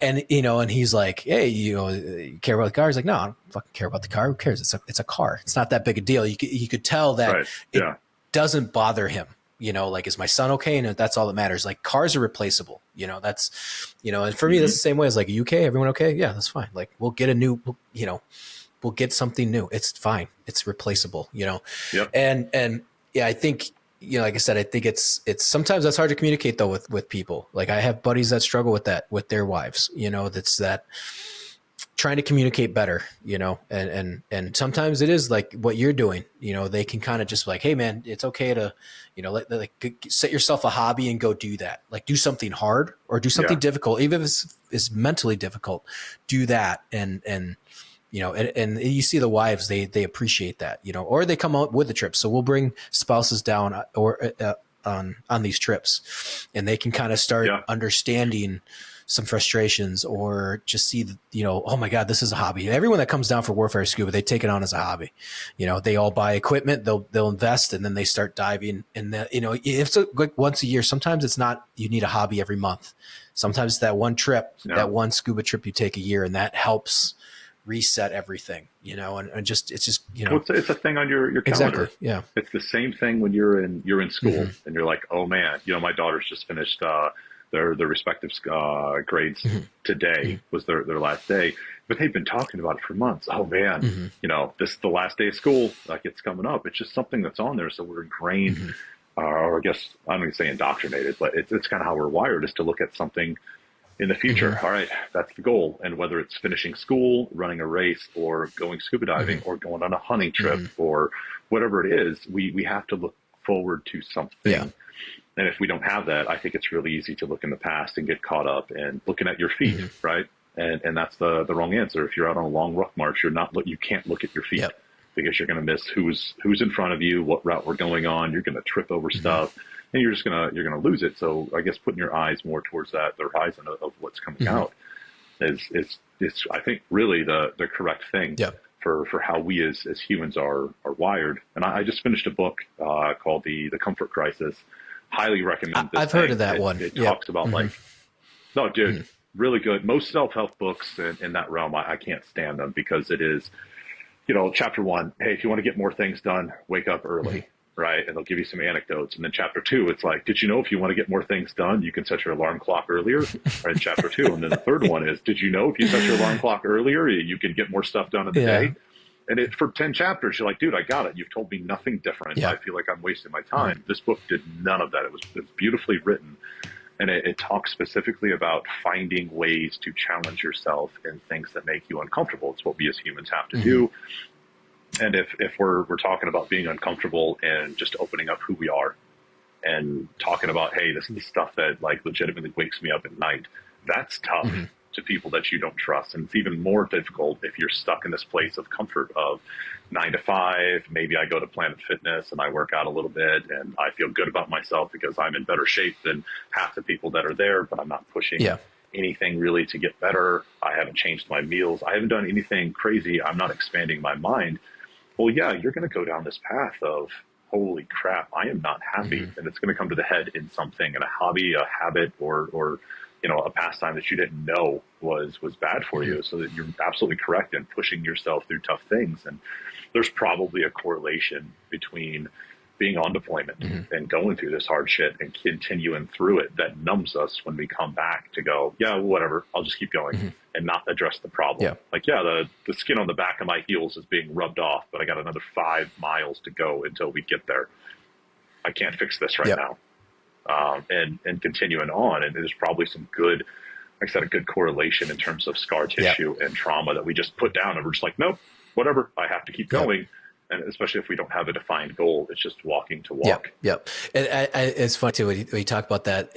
And, and he's like, hey, you care about the car? He's like, no, I don't fucking care about the car. Who cares? It's a car. It's not that big a deal. You could tell that it doesn't bother him. Like, is my son okay? And that's all that matters. Like, cars are replaceable. That's, and for me, that's the same way. It's like, are you okay? Everyone okay? Yeah, that's fine. Like, we'll get we'll get something new. It's fine. It's replaceable, Yep. And yeah, I think, like I said, I think it's sometimes that's hard to communicate though with people. Like, I have buddies that struggle with that with their wives, that's that trying to communicate better, and sometimes it is like what you're doing, they can kind of just like, hey man, it's okay to, set yourself a hobby and go do that. Like, do something hard or do something difficult, even if it's mentally difficult, do that. And you see the wives, they appreciate that, or they come out with the trip. So we'll bring spouses down or on these trips, and they can kind of start understanding some frustrations, or just see, oh my God, this is a hobby. Everyone that comes down for Warfare Scuba, they take it on as a hobby. They all buy equipment, they'll invest, and then they start diving. And if it's like once a year, sometimes it's not, you need a hobby every month. Sometimes it's that one trip, that one scuba trip you take a year, and that helps reset everything, and it's just, well, it's a thing on your calendar. Exactly. Yeah. It's the same thing when you're in school and you're like, oh man, my daughter's just finished, their respective grades today was their last day, but they've been talking about it for months. Oh man, this is the last day of school. Like, it's coming up. It's just something that's on there. So we're ingrained, or I guess I'm going to say indoctrinated, but it's kind of how we're wired, is to look at something in the future. All right, that's the goal. And whether it's finishing school, running a race, or going scuba diving, or going on a hunting trip, or whatever it is, we have to look forward to something. Yeah. And if we don't have that, I think it's really easy to look in the past and get caught up and looking at your feet, right? And that's the wrong answer. If you're out on a long ruck march, you can't look at your feet, because you're going to miss who's in front of you, what route we're going on. You're going to trip over stuff, and you're going to lose it. So I guess putting your eyes more towards the horizon of what's coming out is I think really the correct thing for how we as humans are wired. And I just finished a book called The Comfort Crisis. Highly recommend this. I've heard of that one. It talks about no, dude, really good. Most self-help books in that realm, I can't stand them, because it is, chapter 1, hey, if you want to get more things done, wake up early, right? And they'll give you some anecdotes. And then chapter 2, it's like, did you know if you want to get more things done, you can set your alarm clock earlier? Right, in chapter 2. And then the third one is, did you know if you set your alarm clock earlier, you can get more stuff done in the day? And for 10 chapters, you're like, dude, I got it. You've told me nothing different. I feel like I'm wasting my time. This book did none of that. It was beautifully written. And it talks specifically about finding ways to challenge yourself in things that make you uncomfortable. It's what we as humans have to do. And if we're talking about being uncomfortable and just opening up who we are and talking about, hey, this is the stuff that like legitimately wakes me up at night, that's tough to people that you don't trust. And it's even more difficult if you're stuck in this place of comfort of 9 to 5. Maybe I go to Planet Fitness and I work out a little bit and I feel good about myself because I'm in better shape than half the people that are there, but I'm not pushing anything really to get better. I haven't changed my meals. I haven't done anything crazy. I'm not expanding my mind. Well, yeah, you're going to go down this path of, holy crap, I am not happy. And it's going to come to the head in something, in a hobby, a habit, or a pastime that you didn't know was bad for you. So that you're absolutely correct in pushing yourself through tough things. And there's probably a correlation between being on deployment and going through this hard shit and continuing through it that numbs us when we come back to go, yeah, whatever, I'll just keep going and not address the problem. Like, the skin on the back of my heels is being rubbed off, but I got another 5 miles to go until we get there. I can't fix this right now. And continuing on. And there's probably some good, like I said, a good correlation in terms of scar tissue and trauma that we just put down and we're just like, nope, whatever, I have to keep going. And especially if we don't have a defined goal, it's just walking to walk. And it's funny too when you talk about that.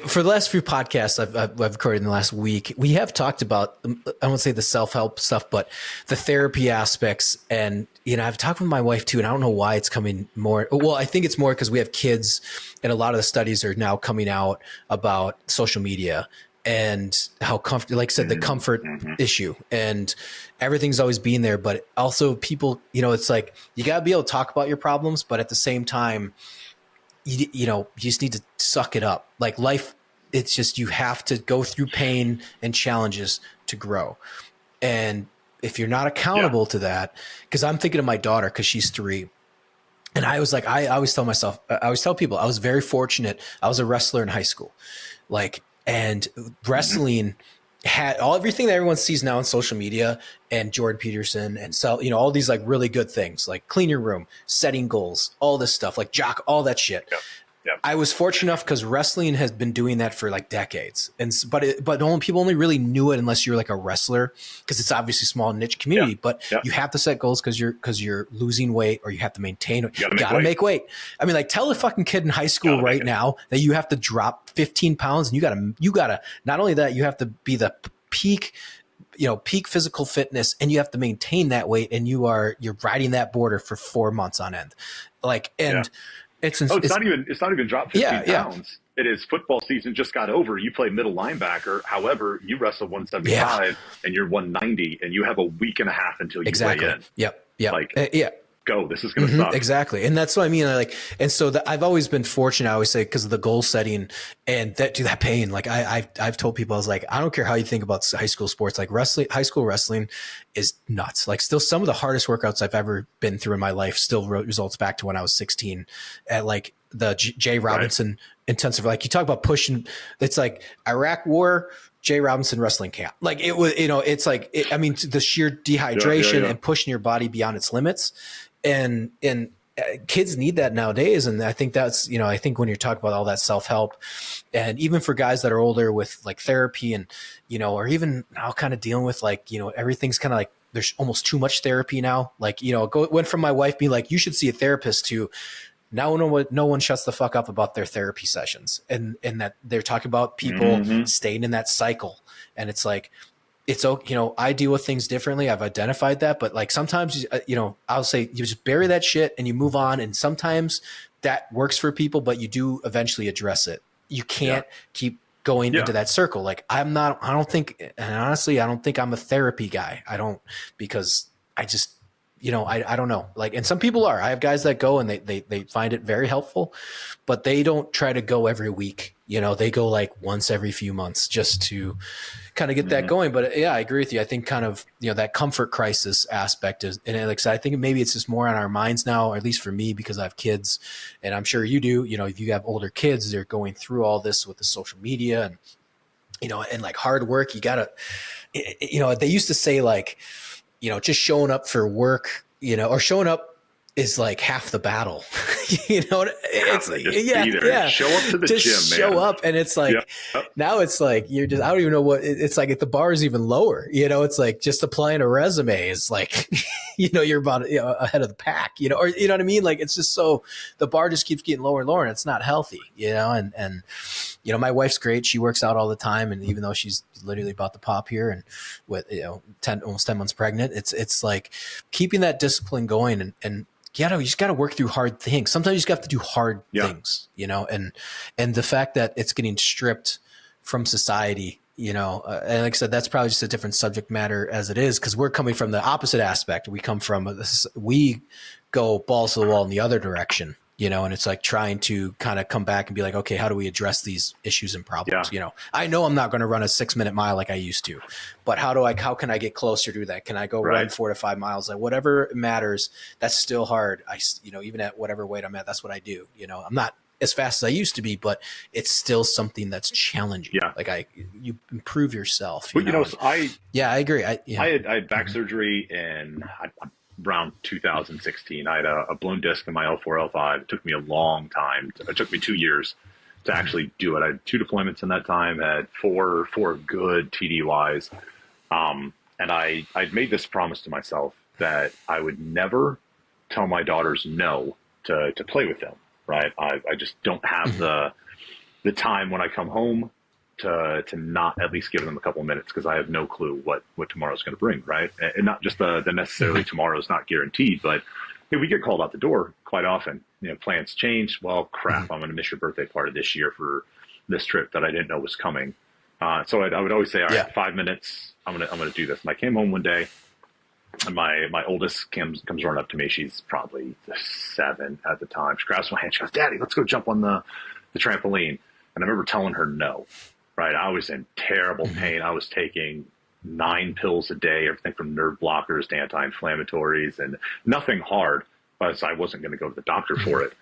For the last few podcasts I've recorded in the last week, we have talked about, I won't say the self-help stuff, but the therapy aspects. And I've talked with my wife too, and I don't know why it's coming more. Well, I think it's more because we have kids, and a lot of the studies are now coming out about social media and how comfortable, like I said, the comfort issue, and everything's always been there. But also people, it's like, you gotta be able to talk about your problems, but at the same time, you just need to suck it up. Like life, it's just, you have to go through pain and challenges to grow. And if you're not accountable to that, because I'm thinking of my daughter, because she's 3. And I was like, I always tell people, I was very fortunate. I was a wrestler in high school. And wrestling had everything that everyone sees now on social media, and Jordan Peterson and all these like really good things, like clean your room, setting goals, all this stuff, like jock, all that shit. I was fortunate enough because wrestling has been doing that for like decades. But people only really knew it unless you're like a wrestler, because it's obviously a small niche community, but you have to set goals because you're losing weight, or you have to maintain it. You gotta make weight. I mean, like, tell a fucking kid in high school right now that you have to drop 15 pounds, and you gotta, not only that, you have to be the peak physical fitness, and you have to maintain that weight, and you're riding that border for 4 months on end. It's not even drop 15 yeah. pounds. It is football season just got over. You play middle linebacker. However, you wrestle 175 and you're 190 and you have a week and a half until you weigh in. Yep. Like, yeah. Go. This is going to suck. Exactly. And that's what I mean. Like, and so I've always been fortunate, I always say, because of the goal setting and that pain. Like I've told people, I was like, I don't care how you think about high school sports, like high school wrestling is nuts. Like still some of the hardest workouts I've ever been through in my life still results back to when I was 16 at like the Jay Robinson intensive. Like you talk about pushing, it's like Iraq war, Jay Robinson wrestling camp. Like it was, it's like, I mean, the sheer dehydration and pushing your body beyond its limits. And kids need that nowadays. And I think that's, I think when you're talking about all that self-help and even for guys that are older with like therapy and, or even now kind of dealing with like, everything's kind of like, there's almost too much therapy now. Like, went from my wife being like, you should see a therapist to now no one shuts the fuck up about their therapy sessions and that they're talking about people staying in that cycle. And it's like, it's okay. I deal with things differently. I've identified that, but like sometimes, I'll say you just bury that shit and you move on. And sometimes that works for people, but you do eventually address it. You can't keep going into that circle. Like I don't think I'm a therapy guy. Because I just, I don't know. Like, and some people are. I have guys that go and they find it very helpful, but they don't try to go every week. They go like once every few months just to kind of get that going. But yeah, I agree with you. I think kind of, that comfort crisis aspect is, and like I said, I think maybe it's just more on our minds now, or at least for me, because I have kids and I'm sure you do, if you have older kids, they're going through all this with the social media and, and like hard work, you gotta, they used to say like, just showing up for work, or showing up is like half the battle. It's like, show up to the just gym, show man. up. And it's like, now it's like, I don't even know what it's like. If the bar is even lower, it's like just applying a resume is like, you're about ahead of the pack, or, you know what I mean? Like, it's just so the bar just keeps getting lower and lower and it's not healthy, and, my wife's great. She works out all the time. And even though she's literally about to pop here and with, almost 10 months pregnant, it's like keeping that discipline going and, you just got to work through hard things. Sometimes you just have to do hard things, and the fact that it's getting stripped from society, and like I said, that's probably just a different subject matter as it is. Cause we're coming from the opposite aspect. We go balls to the wall in the other direction, and it's like trying to kind of come back and be like, okay, how do we address these issues and problems? I know I'm not going to run a 6-minute mile like I used to, but how can I get closer to that? Can I go run 4 to 5 miles? Like whatever matters, that's still hard. Even at whatever weight I'm at, that's what I do. I'm not as fast as I used to be, but it's still something that's challenging. Yeah. Like you improve yourself. I agree. I had back surgery in around 2016. I had a blown disc in my L4, L5. It took me a long time. It took me 2 years to actually do it. I had 2 deployments in that time, had four good TDYs. And I'd made this promise to myself that I would never tell my daughters no to play with them. Right. I just don't have the time when I come home to not at least give them a couple of minutes, because I have no clue what tomorrow's going to bring. Right. And not just the necessarily tomorrow's not guaranteed, but we get called out the door quite often. Plans change. Well, crap, I'm going to miss your birthday party this year for this trip that I didn't know was coming. So I would always say, all right, 5 minutes. I'm going to do this. And I came home one day and my oldest comes running up to me. She's probably 7 at the time. She grabs my hand. She goes, "Daddy, let's go jump on the trampoline." And I remember telling her no. Right. I was in terrible pain. I was taking 9 pills a day, everything from nerve blockers to anti-inflammatories, and nothing hard, but I wasn't going to go to the doctor for it.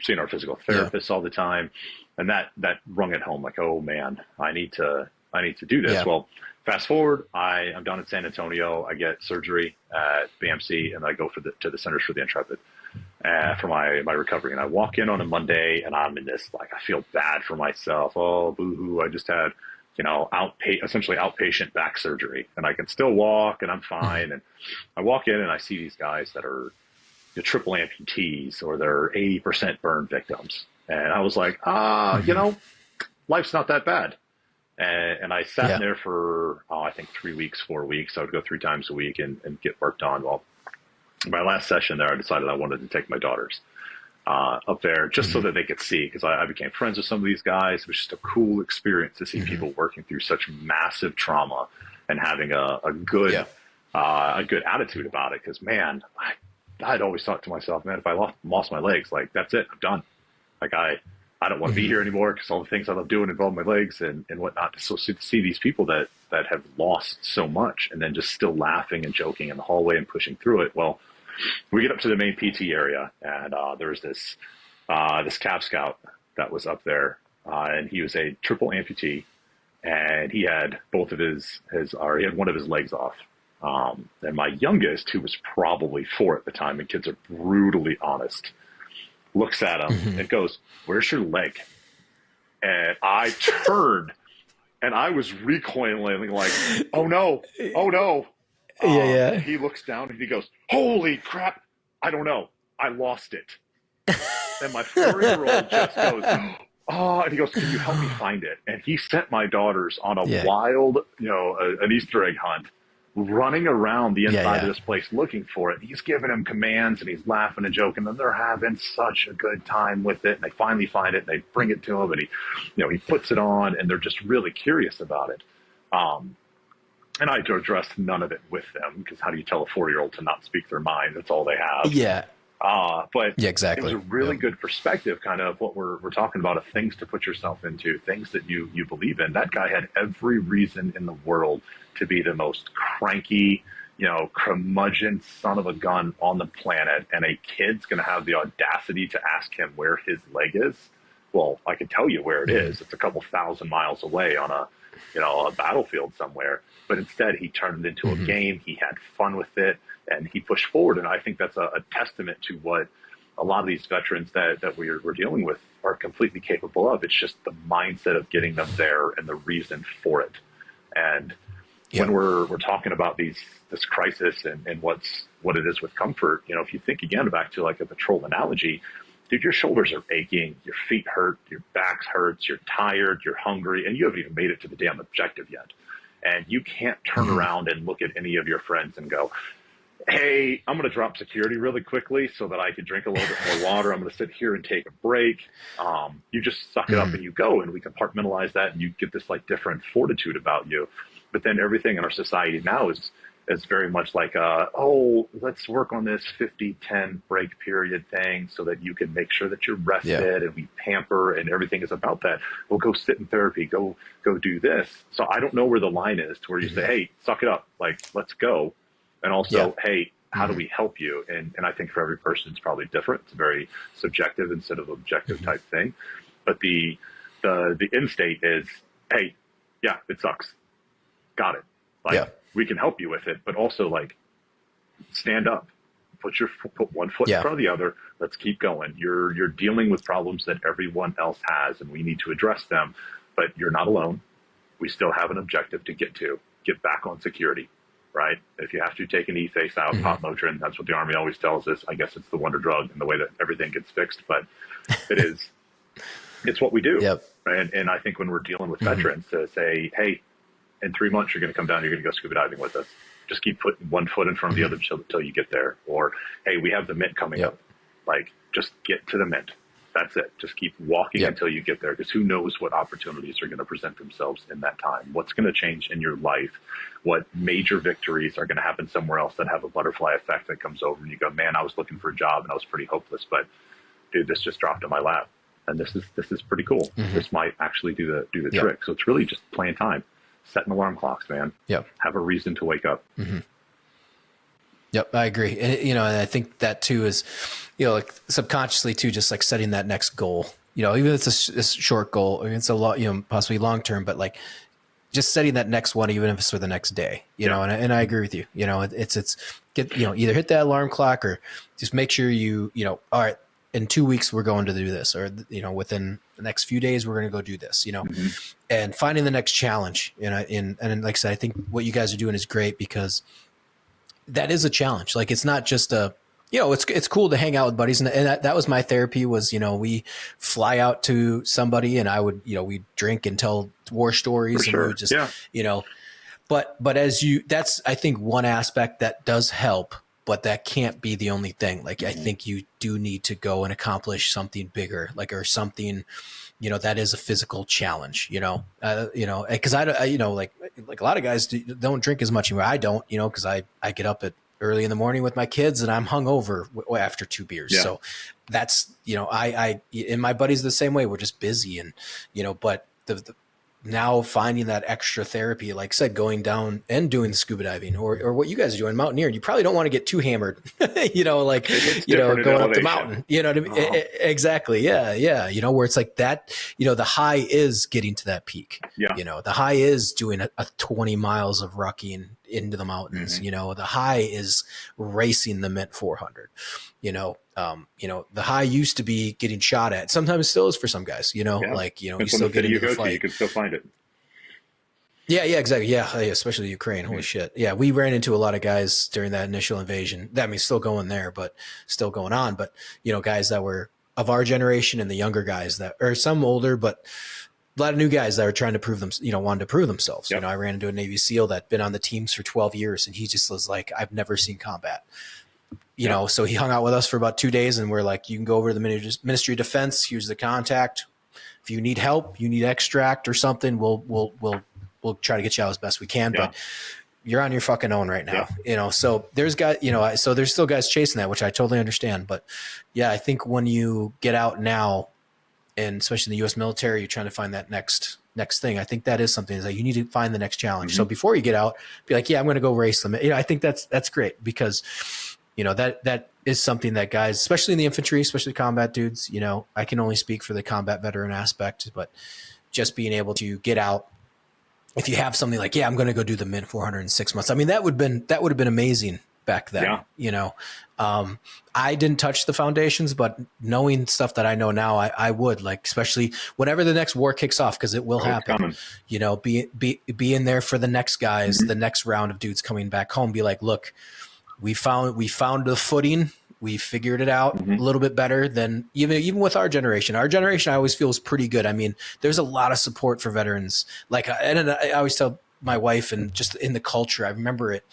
Seeing our physical therapists all the time. And that rung it home like, oh man, I need to do this. Yeah. Well, fast forward, I'm down in San Antonio. I get surgery at BMC and I go to the Centers for the Intrepid for my recovery. And I walk in on a Monday and I'm in this, like, I feel bad for myself. Oh, boo-hoo. I just had, essentially outpatient back surgery, and I can still walk and I'm fine. And I walk in and I see these guys that are the triple amputees or they're 80% burn victims. And I was like, life's not that bad. And I sat in there for, I think 3 weeks, 4 weeks. I would go 3 times a week and get worked on. Well, my last session there, I decided I wanted to take my daughters. up there just so that they could see, because I became friends with some of these guys. It was just a cool experience to see people working through such massive trauma and having a good attitude about it. Because man, I'd always thought to myself, man, if I lost my legs, like that's it, I'm done. Like I don't want to be here anymore, because all the things I love doing involve my legs and whatnot. So to see these people that have lost so much and then just still laughing and joking in the hallway and pushing through it. Well, we get up to the main PT area, and there was this Cav Scout that was up there, and he was a triple amputee, and he had both of he had one of his legs off. And my youngest, who was probably 4 at the time, and kids are brutally honest, looks at him and goes, "Where's your leg?" And I turned, and I was recoiling like, oh no. He looks down and he goes, "Holy crap, I don't know, I lost it." And my 4-year-old just goes, "Oh," and he goes, "Can you help me find it?" And he sent my daughters on a wild, an Easter egg hunt, running around the inside of this place looking for it. He's giving them commands and he's laughing and joking, and they're having such a good time with it. And they finally find it and they bring it to him, and he puts it on, and they're just really curious about it. And I address none of it with them, because how do you tell a 4-year-old to not speak their mind? That's all they have. Yeah. But exactly. It was a really good perspective, kind of what we're talking about, of things to put yourself into, things that you believe in. That guy had every reason in the world to be the most cranky, curmudgeon son of a gun on the planet, and a kid's going to have the audacity to ask him where his leg is. Well, I can tell you where it is. It's a couple thousand miles away on a battlefield somewhere. But instead, he turned it into a game. He had fun with it, and he pushed forward. And I think that's a testament to what a lot of these veterans that we're dealing with are completely capable of. It's just the mindset of getting them there and the reason for it. And when we're talking about this crisis and what it is with comfort, if you think again back to like a patrol analogy, dude, your shoulders are aching, your feet hurt, your back hurts, you're tired, you're hungry, and you haven't even made it to the damn objective yet. And you can't turn around and look at any of your friends and go, "Hey, I'm going to drop security really quickly so that I can drink a little bit more water. I'm going to sit here and take a break." You just suck it up and you go, and we compartmentalize that, and you get this like different fortitude about you. But then everything in our society now is very much like, let's work on this 50-10 break period thing so that you can make sure that you're rested, and we pamper, and everything is about that. Well, go sit in therapy, go do this. So I don't know where the line is to where you say, "Hey, suck it up, like, let's go." And also, "Hey, how do we help you?" And I think for every person, it's probably different. It's a very subjective instead of objective type thing. But the end state is, "Hey, yeah, it sucks. Got it. Like, we can help you with it, but also like stand up, put one foot in front of the other. Let's keep going. You're dealing with problems that everyone else has, and we need to address them, but you're not alone. We still have an objective to get back on security, right? If you have to take an E-face out, pop Motrin, that's what the Army always tells us. I guess it's the wonder drug and the way that everything gets fixed, but it's what we do. Right? And I think when we're dealing with veterans, to say, "Hey, in 3 months, you're going to come down, you're going to go scuba diving with us. Just keep putting one foot in front of the other until you get there." Or, "Hey, we have the mint coming up. Like, just get to the mint. That's it. Just keep walking until you get there, because who knows what opportunities are going to present themselves in that time. What's going to change in your life? What major victories are going to happen somewhere else that have a butterfly effect that comes over, and you go, man, I was looking for a job and I was pretty hopeless, but dude, this just dropped in my lap, and this is pretty cool. This might actually do the trick." So it's really just playing time. Setting alarm clocks, man. Have a reason to wake up. Yep, I agree. And, and I think that too is, like subconsciously too, just like setting that next goal, even if it's a short goal, or it's a lot, possibly long-term, but like just setting that next one, even if it's for the next day, and I agree with you, it's get, either hit that alarm clock or just make sure all right, in 2 weeks, we're going to do this, or, within the next few days, we're going to go do this, and finding the next challenge, and like I said, I think what you guys are doing is great, because that is a challenge. Like, it's not just it's cool to hang out with buddies. And that was my therapy was, we fly out to somebody and I would, we'd drink and tell war stories. For sure. And we would just, but that's, I think, one aspect that does help but that can't be the only thing. Like, I think you do need to go and accomplish something bigger, like, or something, that is a physical challenge, cause like a lot of guys don't drink as much anymore. I don't, cause I get up at early in the morning with my kids and I'm hungover after 2 beers. Yeah. So that's, I and my buddies the same way. We're just busy and, but the now finding that extra therapy, like I said, going down and doing the scuba diving or what you guys are doing, mountaineering, you probably don't want to get too hammered, going up the mountain, you know what I mean? Oh. Exactly. Yeah. Yeah. Where it's like that, the high is getting to that peak. Yeah. The high is doing a 20 miles of rucking into the mountains. The high is racing the Mint 400. The high used to be getting shot at. Sometimes still is for some guys. You still get into the fight. You can still find it. Yeah, exactly. Yeah, especially Ukraine. Holy shit. Yeah, we ran into a lot of guys during that initial invasion. That means still going there, but still going on. But guys that were of our generation and the younger guys that, or some older, but a lot of new guys that were trying to prove them, wanted to prove themselves. Yep. I ran into a Navy SEAL that'd been on the teams for 12 years, and he just was like, "I've never seen combat." So he hung out with us for about 2 days, and we're like, "You can go over to the Ministry of Defense. Here's the contact. If you need help, you need extract or something, we'll try to get you out as best we can." Yeah. But you're on your fucking own right now. Yeah. So there's guys, so there's still guys chasing that, which I totally understand. But yeah, I think when you get out now, and especially in the U.S. military, you're trying to find that next thing. I think that is something that you need to find the next challenge. So before you get out, be like, yeah, I'm going to go race them. I think that's great because, that is something that guys, especially in the infantry, especially combat dudes, I can only speak for the combat veteran aspect, but just being able to get out. If you have something like, yeah, I'm going to go do the Mint 400 in 6 months. I mean, that would have been amazing back then. Yeah. I didn't touch the foundations, but knowing stuff that I know now, I would, like, especially whenever the next war kicks off, because it will happen. Be in there for the next guys, the next round of dudes coming back home. Be like, look, we found the footing. We figured it out a little bit better than even with our generation. Our generation, I always feel, is pretty good. I mean, there's a lot of support for veterans. Like, and I always tell my wife, and just in the culture, I remember it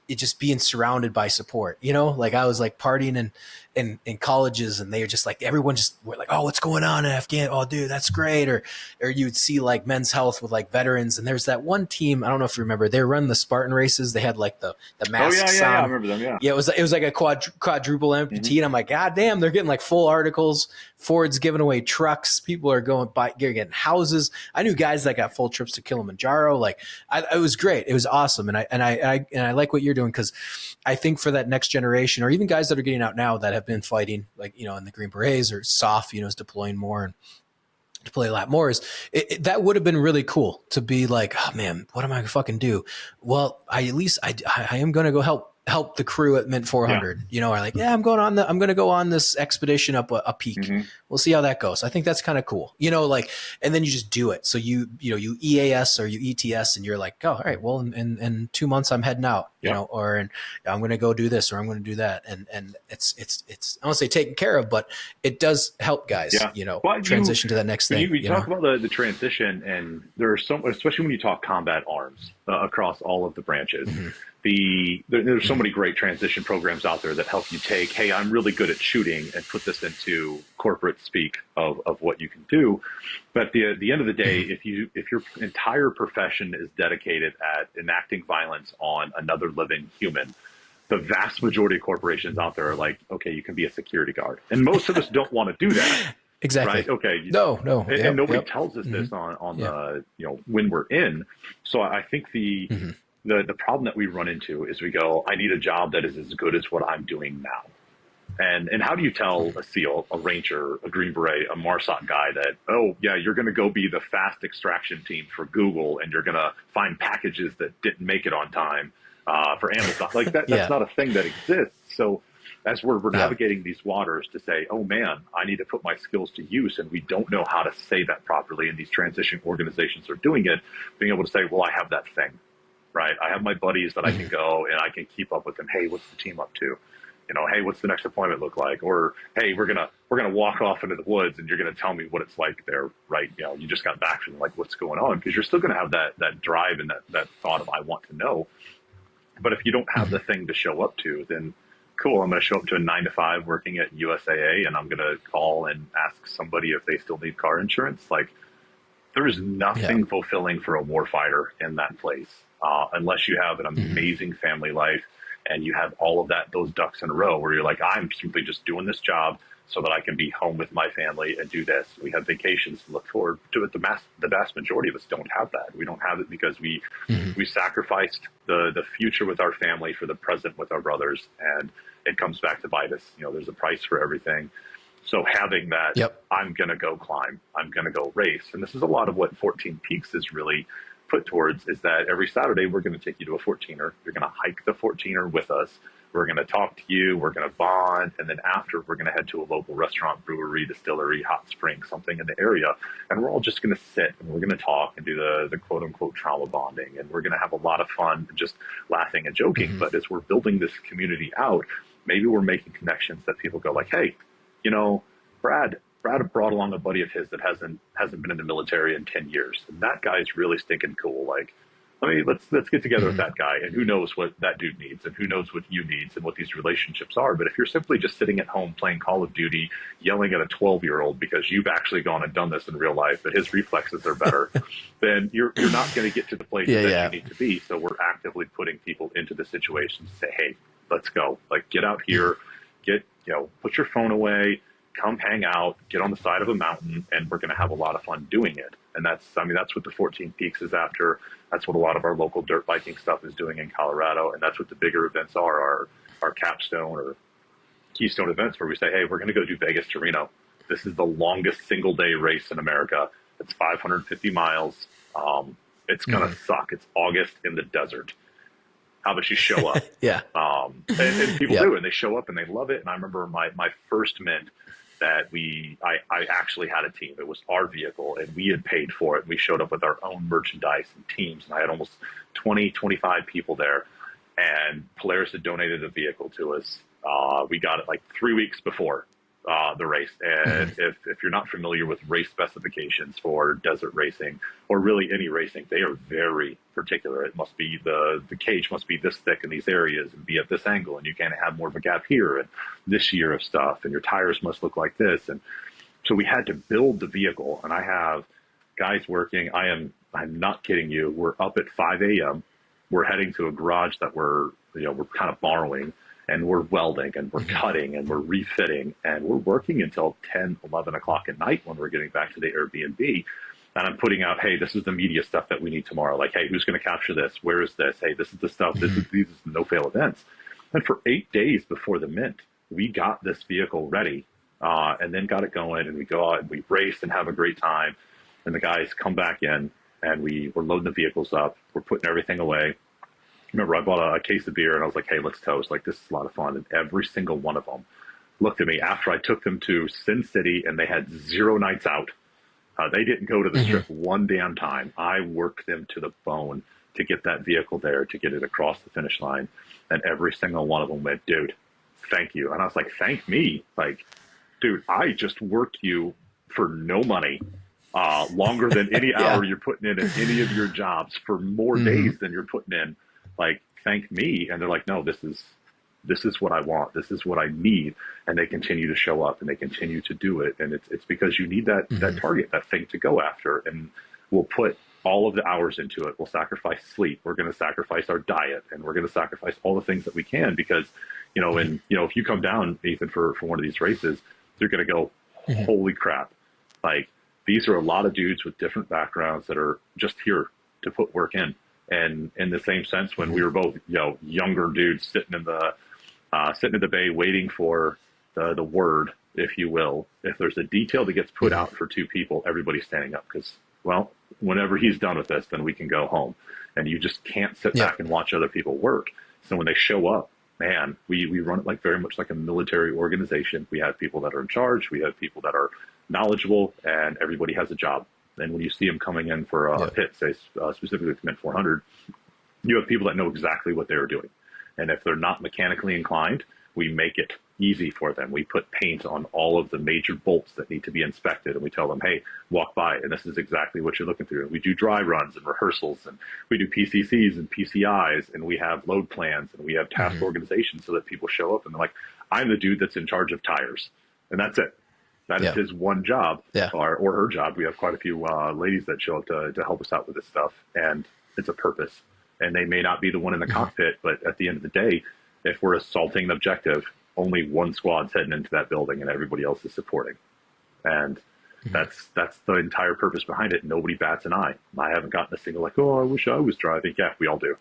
just being surrounded by support. Like I was like partying in colleges, and they were just like, everyone just were like, "Oh, what's going on in Afghanistan? Oh, dude, that's great." Or you would see like Men's Health with like veterans, and there's that one team, I don't know if you remember, they were running the Spartan races. They had like the masks on. I remember them. Yeah, it was like a quadruple amputee, and I'm like, God damn, they're getting like full articles. Ford's giving away trucks. People are getting houses. I knew guys that got full trips to Kilimanjaro. Like, it was great. It was awesome, and I like what you're doing, because I think for that next generation, or even guys that are getting out now that have been fighting, like, in the Green Berets, or SOF, is deploying more and deploy a lot more, that would have been really cool to be like, oh man, what am I gonna fucking do? Well, I am going to go help the crew at Mint 400, or like, yeah, I'm going to go on this expedition up a peak. We'll see how that goes. I think that's kind of cool, like, and then you just do it. So you EAS or you ETS, and you're like, oh, all right, well, in 2 months I'm heading out, or I'm going to go do this, or I'm going to do that. And it's, I don't say taken care of, but it does help guys, transition to that next thing. You talk about the transition, and there are especially when you talk combat arms across all of the branches, there's so many great transition programs out there that help you take, hey, I'm really good at shooting, and put this into corporate speak of what you can do. But at the end of the day, if your entire profession is dedicated at enacting violence on another living human, the vast majority of corporations out there are like, okay, you can be a security guard. And most of us don't want to do that. Exactly. Right. Okay. No. And nobody tells us this on the, when we're in. So I think the problem that we run into is we go, I need a job that is as good as what I'm doing now. And how do you tell a SEAL, a Ranger, a Green Beret, a MARSOC guy that, oh yeah, you're going to go be the fast extraction team for Google, and you're going to find packages that didn't make it on time for Amazon? Like that's not a thing that exists. So as we're navigating these waters to say, oh man, I need to put my skills to use, and we don't know how to say that properly, and these transition organizations are doing it, being able to say, well, I have that thing, right? I have my buddies that I can go and I can keep up with them. Hey, what's the team up to? Hey, what's the next deployment look like? Or, hey, we're gonna walk off into the woods, and you're gonna tell me what it's like there, right? You just got back from, like, what's going on, because you're still gonna have that drive and that thought of, I want to know. But if you don't have the thing to show up to, then cool, I'm going to show up to a 9 to 5 working at USAA, and I'm going to call and ask somebody if they still need car insurance. Like, there's nothing fulfilling for a warfighter in that place, unless you have an amazing family life and you have all of those ducks in a row where you're like, I'm simply just doing this job so that I can be home with my family and do this. We have vacations to look forward to it. The vast majority of us don't have that. We don't have it because we sacrificed the future with our family for the present with our brothers, and it comes back to bite us. There's a price for everything. So having that, I'm going to go climb, I'm going to go race. And this is a lot of what 14 Peaks is really put towards, is that every Saturday we're going to take you to a 14er. You're going to hike the 14er with us. We're going to talk to you. We're going to bond. And then after, we're going to head to a local restaurant, brewery, distillery, hot spring, something in the area. And we're all just going to sit and we're going to talk and do the quote unquote trauma bonding. And we're going to have a lot of fun just laughing and joking. But as we're building this community out, maybe we're making connections that people go like, hey, Brad brought along a buddy of his that hasn't been in the military in 10 years. And that guy's really stinking cool. Like, let's get together with that guy, and who knows what that dude needs, and who knows what you needs, and what these relationships are. But if you're simply just sitting at home playing Call of Duty, yelling at a 12-year-old because you've actually gone and done this in real life, but his reflexes are better, then you're not going to get to the place that you need to be. So we're actively putting people into the situation to say, hey, let's go. Like, get out here, put your phone away, come hang out, get on the side of a mountain, and we're going to have a lot of fun doing it. And that's what the 14 Peaks is after. That's what a lot of our local dirt biking stuff is doing in Colorado. And that's what the bigger events are, our capstone or keystone events, where we say, hey, we're going to go do Vegas to Reno. This is the longest single day race in America. It's 550 miles. It's going to suck. It's August in the desert. How about you show up? And people do, and they show up and they love it. And I remember my first mint that I actually had a team. It was our vehicle, and we had paid for it. We showed up with our own merchandise and teams, and I had almost 20, 25 people there. And Polaris had donated a vehicle to us. We got it like 3 weeks before the race. And if you're not familiar with race specifications for desert racing, or really any racing, they are very particular. It must be the cage must be this thick in these areas and be at this angle, and you can't have more of a gap here, and this year of stuff, and your tires must look like this. And so we had to build the vehicle, and I have guys working. I'm not kidding you. We're up at 5 a.m. We're heading to a garage that we're kind of borrowing, and we're welding and we're cutting and we're refitting, and we're working until 10, 11 o'clock at night when we're getting back to the Airbnb. And I'm putting out, hey, this is the media stuff that we need tomorrow. Like, hey, who's going to capture this? Where is this? Hey, this is the stuff. These are the no-fail events. And for 8 days before the mint, we got this vehicle ready, and then got it going, and we go out and we race and have a great time. And the guys come back in, and we're loading the vehicles up. We're putting everything away. Remember, I bought a case of beer, and I was like, hey, let's toast. Like, this is a lot of fun. And every single one of them looked at me after I took them to Sin City, and they had 0 nights out. They didn't go to the strip one damn time. I worked them to the bone to get that vehicle there, to get it across the finish line. And every single one of them went, dude, thank you. And I was like, thank me? Like, dude, I just worked you for no money, longer than any hour you're putting in at any of your jobs, for more days than you're putting in. Like, thank me. And they're like, no, this is what I want. This is what I need. And they continue to show up, and they continue to do it. And it's because you need that target, that thing to go after. And we'll put all of the hours into it. We'll sacrifice sleep. We're going to sacrifice our diet, and we're going to sacrifice all the things that we can, because, if you come down, Ethan, for one of these races, you're going to go, holy crap. Like, these are a lot of dudes with different backgrounds that are just here to put work in. And in the same sense, when we were both, younger dudes sitting in the bay waiting for the word, if you will, if there's a detail that gets put out for 2 people, everybody's standing up, because, well, whenever he's done with this, then we can go home. And you just can't sit back and watch other people work. So when they show up, man, we run it like very much like a military organization. We have people that are in charge. We have people that are knowledgeable, and everybody has a job. And when you see them coming in for a pit, say specifically to Mint 400, you have people that know exactly what they're doing. And if they're not mechanically inclined, we make it easy for them. We put paint on all of the major bolts that need to be inspected, and we tell them, hey, walk by, and this is exactly what you're looking through. And we do dry runs and rehearsals, and we do PCCs and PCIs, and we have load plans, and we have task organization so that people show up and they're like, I'm the dude that's in charge of tires, and that's it. That is his one job, or her job. We have quite a few ladies that show up to help us out with this stuff, and it's a purpose. And they may not be the one in the cockpit, but at the end of the day, if we're assaulting an objective, only one squad's heading into that building and everybody else is supporting. And that's the entire purpose behind it. Nobody bats an eye. I haven't gotten a single like, oh, I wish I was driving. Yeah, we all do.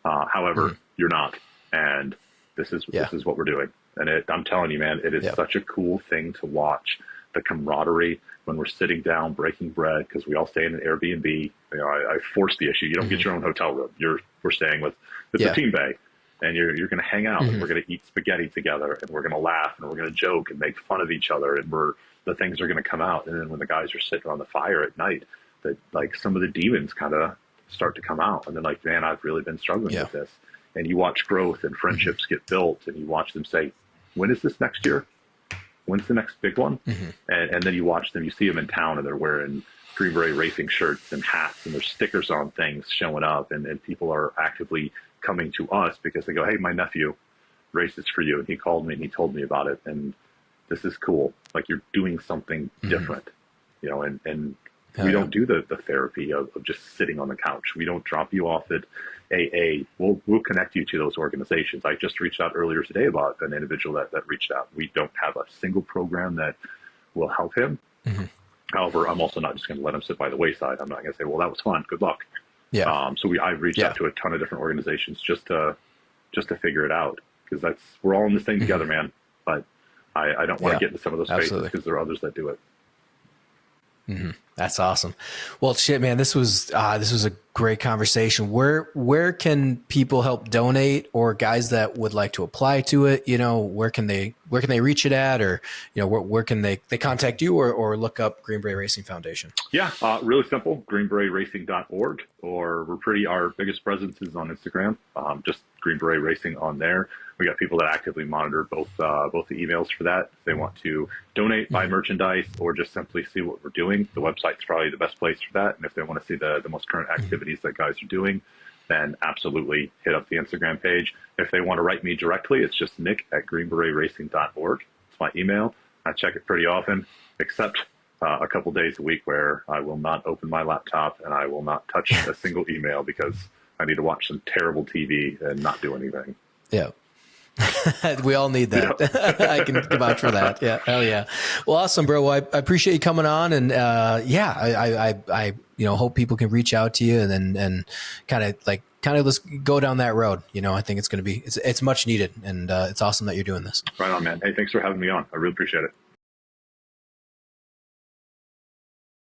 However, you're not. And this is what we're doing. And I'm telling you, man, it is such a cool thing to watch. The camaraderie when we're sitting down breaking bread, because we all stay in an Airbnb. You know, I force the issue. You don't get your own hotel room. We're staying with the team bay. And you're going to hang out, and we're going to eat spaghetti together, and we're going to laugh, and we're going to joke and make fun of each other, and the things are going to come out. And then when the guys are sitting around the fire at night, that like some of the demons kind of start to come out, and they're like, man, I've really been struggling with this. And you watch growth and friendships get built, and you watch them say, when is this next year? When's the next big one? And then you watch them, you see them in town, and they're wearing Green Beret Racing shirts and hats, and there's stickers on things showing up, and people are actively coming to us because they go, hey, my nephew races for you, and he called me and he told me about it, and this is cool. Like, you're doing something different, you know, and we don't do the therapy of just sitting on the couch. We don't drop you off at AA. We'll connect you to those organizations. I just reached out earlier today about an individual that reached out. We don't have a single program that will help him. However, I'm also not just going to let him sit by the wayside. I'm not going to say, well, that was fun, good luck. So I've reached out to a ton of different organizations just to figure it out, because we're all in this thing together, man. But I don't want to get into some of those spaces because there are others that do it. That's awesome. Well, shit, man, this was a great conversation. Where can people help donate, or guys that would like to apply to it? You know, where can they reach it at, or, you know, where can they contact you or look up Green Beret Racing Foundation? Yeah, really simple, greenberetracing.org, or our biggest presence is on Instagram, just Green Beret Racing on there. We got people that actively monitor both the emails for that. If they want to donate, buy merchandise, or just simply see what we're doing, the website's probably the best place for that. And if they want to see the most current activities that guys are doing, then absolutely hit up the Instagram page. If they want to write me directly, it's just nick@greenberetracing.org. It's my email. I check it pretty often, except a couple days a week where I will not open my laptop and I will not touch a single email because I need to watch some terrible TV and not do anything. Yeah. We all need that. I can vouch for that. Yeah. Hell yeah. Well, awesome, bro. Well, I appreciate you coming on, and I hope people can reach out to you and kind of let's go down that road. You know, I think it's much needed, and it's awesome that you're doing this. Right on, man. Hey, thanks for having me on. I really appreciate it.